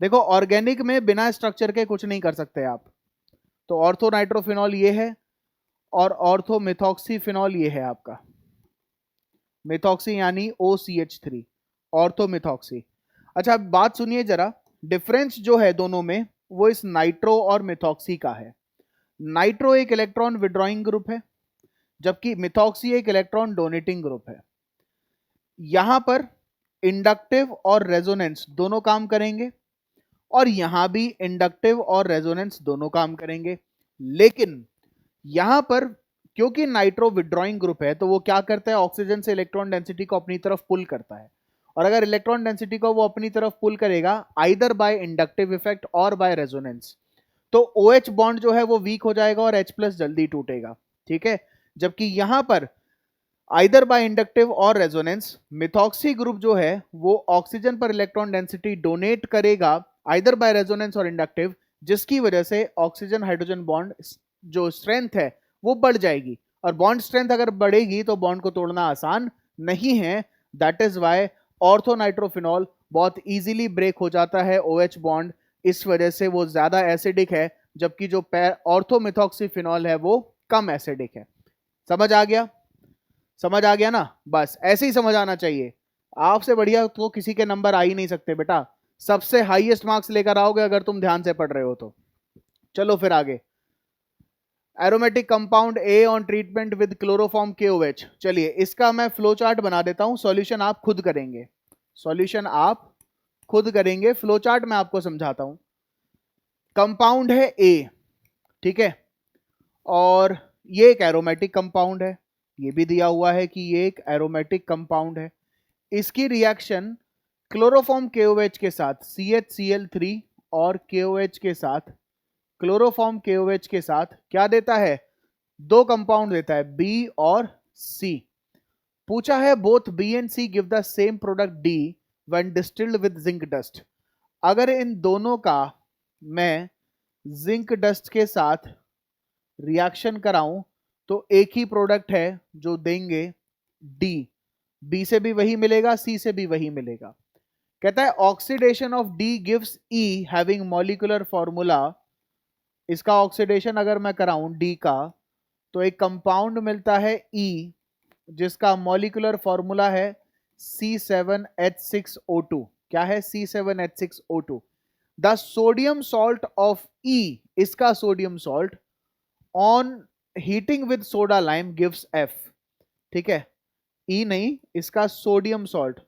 देखो ऑर्गेनिक में बिना स्ट्रक्चर के कुछ नहीं कर सकते आप। तो ऑर्थोनाइट्रोफिनॉल ये है और ऑर्थोमिथॉक्सीफिनॉल ये है आपका, मिथॉक्सी यानी OCH3, ऑर्थोमिथॉक्सी। अच्छा बात सुनिए जरा, डिफरेंस जो है दोनों में वो इस नाइट्रो और मिथॉक्सी का है। नाइट्रो एक इलेक्ट्रॉन विड्रॉइंग ग्रुप है, जबकि मिथॉक्सी एक इलेक्ट्रॉन डोनेटिंग ग्रुप है। यहां पर इंडक्टिव और रेजोनेंस दोनों काम करेंगे, और यहां भी इंडक्टिव और रेजोनेंस दोनों काम करेंगे। लेकिन यहां पर क्योंकि नाइट्रो विड्रॉइंग ग्रुप है तो वो क्या करता है, ऑक्सीजन से इलेक्ट्रॉन डेंसिटी को अपनी तरफ पुल करता है। और अगर इलेक्ट्रॉन डेंसिटी को वो अपनी तरफ पुल करेगा आइदर बाय इंडक्टिव इफेक्ट और बाय रेजोनेंस, तो OH बॉन्ड जो है वो वीक हो जाएगा और H+ जल्दी टूटेगा। ठीक है, जबकि यहां पर आइदर बाय इंडक्टिव और रेजोनेंस मिथॉक्सी ग्रुप जो है वो ऑक्सीजन पर इलेक्ट्रॉन डेंसिटी डोनेट करेगा आइदर बाय रेजोनेंस और इंडक्टिव, जिसकी वजह से ऑक्सीजन हाइड्रोजन बॉन्ड जो स्ट्रेंथ है वो बढ़ जाएगी। और बॉन्ड स्ट्रेंथ अगर बढ़ेगी तो बॉन्ड को तोड़ना आसान नहीं है। दैट इज वाई ऑर्थोनाइट्रोफिनॉल बहुत इजीली ब्रेक हो जाता है OH बॉन्ड, इस वजह से वो ज्यादा एसिडिक है, जबकि जो ऑर्थोमिथॉक्सीफिनॉल है वो कम एसिडिक है। समझ आ गया? समझ आ गया ना? बस ऐसे ही समझ आना चाहिए। आपसे बढ़िया तो किसी के नंबर आ ही नहीं सकते बेटा, सबसे हाईएस्ट मार्क्स लेकर आओगे अगर तुम ध्यान से पढ़ रहे हो तो। चलो फिर आगे, aromatic compound A on treatment with chloroform KOH। चलिए इसका मैं फ्लो चार्ट बना देता हूं, सॉल्यूशन आप खुद करेंगे, सॉल्यूशन आप खुद करेंगे, फ्लो चार्ट मैं आपको समझाता हूं। कंपाउंड है ए, ठीक है, और ये एक एरोमेटिक कंपाउंड है, ये भी दिया हुआ है कि ये एक एरोमेटिक कंपाउंड है। इसकी रिएक्शन क्लोरोफॉर्म KOH के साथ CHCl3 और KOH के साथ, क्लोरोफॉर्म KOH के साथ क्या देता है, दो कंपाउंड देता है B और C। पूछा है both B and C give the same product D when distilled with zinc dust. अगर इन दोनों का मैं जिंक डस्ट के साथ रिएक्शन कराऊं तो एक ही प्रोडक्ट है जो देंगे D, B से भी वही मिलेगा, C से भी वही मिलेगा। कहता है oxidation of D gives E having molecular formula. इसका ऑक्सीडेशन अगर मैं कराऊं D का तो एक कंपाउंड मिलता है E जिसका मॉलिक्यूलर फॉर्मूला है C7H6O2। क्या है? C7H6O2। The sodium salt of E, इसका sodium salt on heating with soda lime gives F। ठीक है, E नहीं, इसका सोडियम सॉल्ट,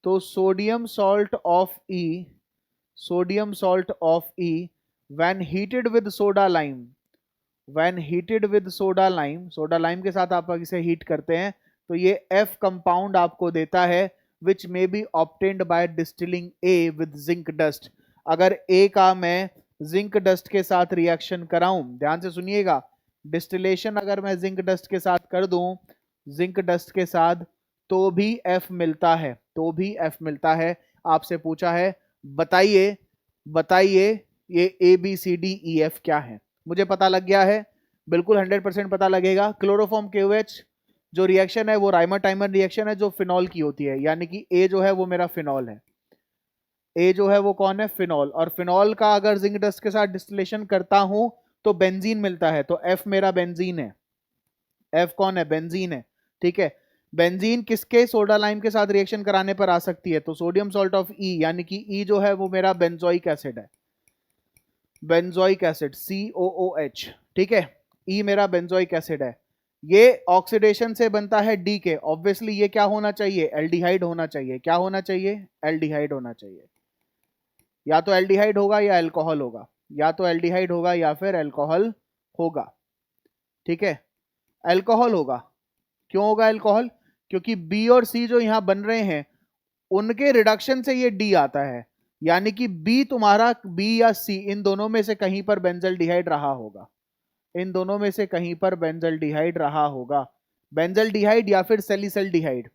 तो sodium salt of E, sodium salt of E when heated with soda lime, when heated with soda lime, soda lime के साथ आप इसे heat करते हैं तो ये F कंपाउंड आपको देता है which may be obtained by distilling A with zinc dust. अगर A का मैं जिंक डस्ट के साथ रिएक्शन कराऊं, ध्यान से सुनिएगा, डिस्टिलेशन अगर मैं जिंक डस्ट के साथ कर दूं, जिंक डस्ट के साथ, तो भी F मिलता है, तो भी F मिलता है। आपसे पूछा है बताइए, बताइए ये ABCDEF क्या है? मुझे पता लग गया है, बिल्कुल 100% पता लगेगा। क्लोरोफॉर्म KOH जो रिएक्शन है वो राइमर टाइमर रिएक्शन है जो फिनॉल की होती है, यानी कि A जो है वो मेरा फिनॉल है, A जो है वो कौन है? फिनॉल। और फिनॉल का अगर जिंक डस्ट के साथ डिस्टिलेशन करता हूं तो बेंजीन मिलता है, तो F मेरा बेंजीन है। F कौन है? बेंजीन है। ठीक है, बेंजीन किसके सोडा लाइम के साथ रिएक्शन कराने पर आ सकती है? तो सोडियम सॉल्ट ऑफ E, यानी कि E जो है वो मेरा बेंजोइक एसिड है, बेंजोइक एसिड COOH। ठीक है, E मेरा बेंजोइक एसिड है। ये ऑक्सीडेशन से बनता है D के, ऑब्वियसली ये क्या होना चाहिए? एल्डिहाइड होना चाहिए। क्या होना चाहिए? एल्डिहाइड होना चाहिए। या तो एल्डिहाइड होगा या अल्कोहल होगा, या तो एल्डिहाइड होगा या फिर अल्कोहल होगा। ठीक है, अल्कोहल होगा। क्यों होगा अल्कोहल? क्योंकि B और C जो यहां बन रहे हैं उनके रिडक्शन से ये D आता है, यानी कि B तुम्हारा, B या C, इन दोनों में से कहीं पर बेंजल्डिहाइड रहा होगा, इन दोनों में से कहीं पर बेंजल्डिहाइड रहा होगा। बेंजल्डिहाइड या फिर सैलिसल्डिहाइड,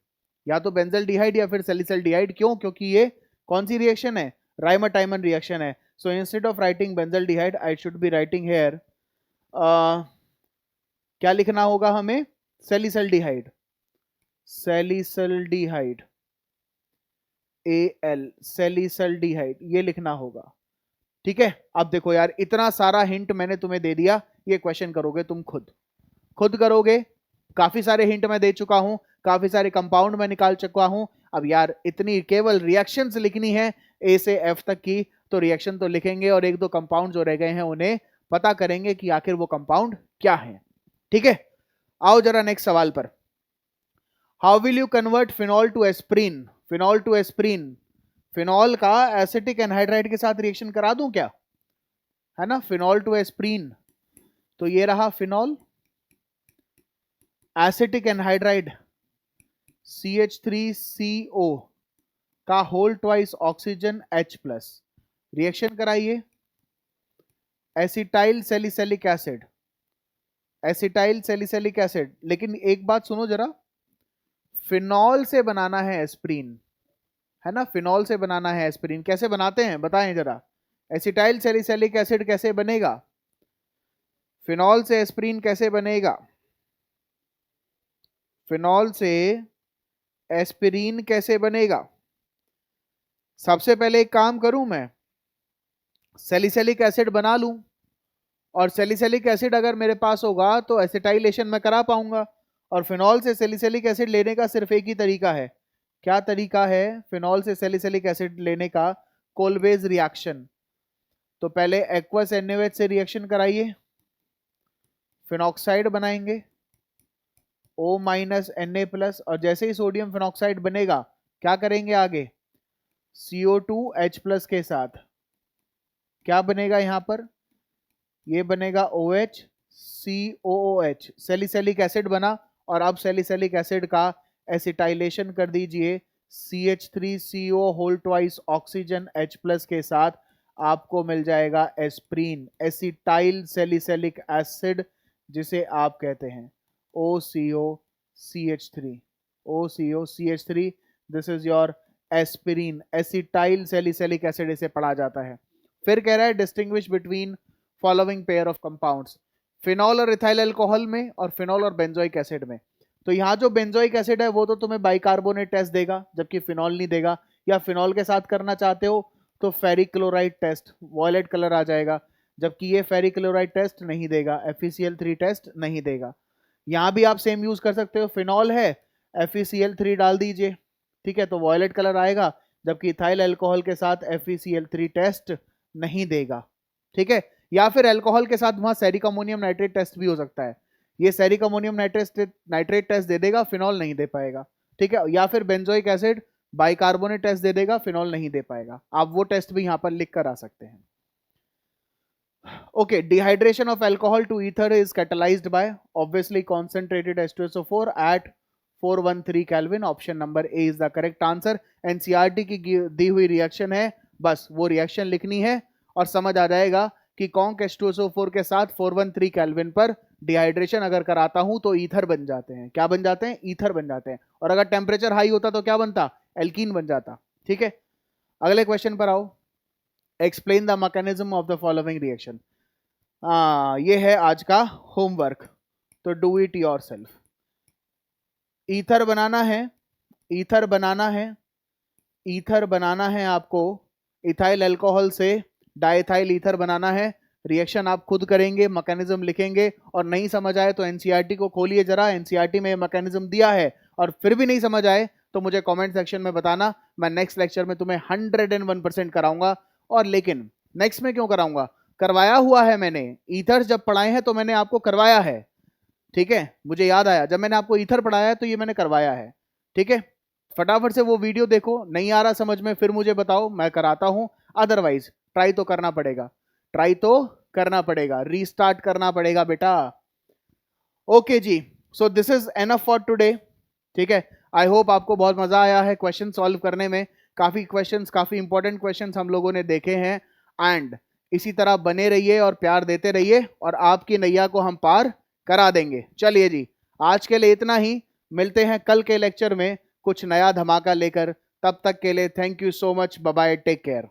या तो बेंजल्डिहाइड या फिर सैलिसल्डिहाइड। क्यों? क्योंकि ये कौन सी रिएक्शन है? राइमर टाइमन रिएक्शन है। So instead of writing benzaldehyde I should be writing here, क्या लिखना होगा हमें? सैलिसल्डिहाइड, सैलिसल्डिहाइड, AL, सैलिसल्डिहाइड, ये लिखना होगा। ठीक है, अब देखो यार, इतना सारा हिंट मैंने तुम्हें दे दिया, ये क्वेश्चन करोगे तुम खुद, खुद करोगे। काफी सारे हिंट मैं दे चुका हूं, काफी सारे कंपाउंड मैं निकाल चुका हूं। अब यार इतनी केवल रिएक्शंस लिखनी है A से F तक की, तो रिएक्शन तो लिखेंगे और एक दो कंपाउंड जो रह गए हैं उन्हें पता करेंगे कि आखिर वो कंपाउंड क्या है। ठीक है, आओ जरा नेक्स्ट सवाल पर। How will you convert phenol to aspirin? Phenol to aspirin, phenol का एसिटिक एनहाइड्राइड के साथ रिएक्शन करा दूं क्या, है ना, फिनॉल टू एस्प्रीन। तो ये रहा फिनॉल, एसिटिक एनहाइड्राइड CH3CO का whole twice oxygen H+, reaction कराइए, acetyl salicylic acid, acetyl salicylic acid. लेकिन एक बात सुनो जरा, फिनॉल से बनाना है एस्प्रीन, है ना, फिनॉल से बनाना है एस्प्रीन। कैसे बनाते हैं बताएं जरा, एसिटाइल सैलिसिलिक एसिड कैसे बनेगा, फिनॉल से एस्प्रीन कैसे बनेगा, फिनॉल से एस्पिरिन कैसे बनेगा। सबसे पहले एक काम करूं मैं, सैलिसिलिक एसिड बना लूं, और सैलिसिलिक एसिड अगर मेरे पास होगा तो एसिटाइलेशन में करा पाऊंगा। और फिनॉल से सैलिसिलिक एसिड लेने का सिर्फ एक ही तरीका है। क्या तरीका है फिनॉल से सैलिसिलिक एसिड लेने का, कोलवेज रिएक्शन। तो पहले एक्वस NaOH से रिएक्शन कराइए, फिनॉक्साइड बनाएंगे O- Na+, और जैसे ही सोडियम फिनॉक्साइड बनेगा क्या करेंगे आगे, CO2H+ के साथ क्या बनेगा यहां पर, ये बनेगा OH COOH, सैलिसिलिक एसिड बना। और अब सैलिसिलिक एसिड का एसिटाइलेशन कर दीजिए CH3CO whole twice oxygen H+ के साथ, आपको मिल जाएगा एस्प्रीन, एसिटाइल सैलिसिलिक एसिड, जिसे आप कहते हैं OCOCH3, OCOCH3। This is your aspirin, acetyl salicylic acid इसे पढ़ा जाता है। फिर कह रहा है distinguish between following pair of compounds, phenol और इथाइल अल्कोहल में और फिनॉल और बेंजोइक एसिड में। तो यहाँ जो बेंजोइक एसिड है वो तो तुम्हें बाइकार्बोनेट टेस्ट देगा, जबकि फिनॉल नहीं देगा। या फिनॉल के साथ करना चाहते हो तो ferric chloride test, violet colour आ जाएगा, जबकि ये फेरिक क्लोराइड टेस्ट नहीं देगा, FeCl3 टेस्ट नहीं देगा। यहाँ भी आप सेम यूज कर सकते हो, फिनॉल है FeCl3 डाल दीजिए, ठीक है, तो वॉयलेट कलर आएगा, जबकि इथाइल अल्कोहल के साथ FeCl3 टेस्ट नहीं देगा, ठीक है। या फिर अल्कोहल के साथ वहां सेरिक अमोनियम नाइट्रेट टेस्ट भी हो सकता है, ये सेरिक अमोनियम नाइट्रेट टेस्ट दे देगा, फिनॉल नहीं दे पाएगा, ठीक है। या फिर बेंजोइक एसिड बाइकार्बोनेट टेस्ट दे देगा, फिनॉल नहीं दे पाएगा। आप वो टेस्ट भी यहां पर लिख कर आ सकते हैं। Okay, dehydration of alcohol to ether is catalyzed by obviously concentrated H2SO4 at 413 Kelvin. Option number A is the correct answer. NCERT की दी हुई रिएक्शन है, बस वो रिएक्शन लिखनी है और समझ आ जाएगा कि कॉन्क H2SO4 के साथ 413 केल्विन पर डिहाइड्रेशन अगर कराता हूं तो ईथर बन जाते हैं। क्या बन जाते हैं, ईथर बन जाते हैं। और अगर टेम्परेचर हाई होता तो क्या बनता, एल्कीन बन जाता, ठीक है। अगले क्वेश्चन पर आओ, explain the mechanism of the following reaction. ये है आज का होमवर्क, तो डू इट योरसेल्फ। ईथर बनाना है, ईथर बनाना है, ईथर बनाना है आपको, इथाइल अल्कोहल से डाइथाइल ईथर बनाना है। रिएक्शन आप खुद करेंगे, मैकेनिज्म लिखेंगे, और नहीं समझ आए तो एनसीईआरटी को खोलिए जरा, एनसीईआरटी में मैकेनिज्म दिया है। और फिर भी नहीं समझ आए तो मुझे कमेंट सेक्शन में बताना, मैं नेक्स्ट लेक्चर में तुम्हें 101% कराऊंगा। और लेकिन नेक्स्ट में क्यों कराऊंगा, करवाया हुआ है मैंने, ईथर जब पढ़ाए हैं तो मैंने आपको करवाया है, ठीक है। मुझे याद आया जब मैंने आपको ईथर पढ़ाया है तो ये मैंने करवाया है, ठीक है। फटाफट से वो वीडियो देखो, नहीं आ रहा समझ में फिर मुझे बताओ, मैं कराता हूं। अदरवाइज ट्राई तो करना पड़ेगा, ट्राई तो करना पड़ेगा, रीस्टार्ट करना पड़ेगा बेटा। ओके जी, so this is enough for today, ठीक है। आई होप आपको बहुत मजा आया है क्वेश्चन सॉल्व करने में। काफी क्वेश्चंस, काफी इंपॉर्टेंट क्वेश्चंस हम लोगों ने देखे हैं। एंड इसी तरह बने रहिए और प्यार देते रहिए और आपकी नैया को हम पार करा देंगे। चलिए जी, आज के लिए इतना ही, मिलते हैं कल के लेक्चर में कुछ नया धमाका लेकर। तब तक के लिए thank you so much, bye bye, take care.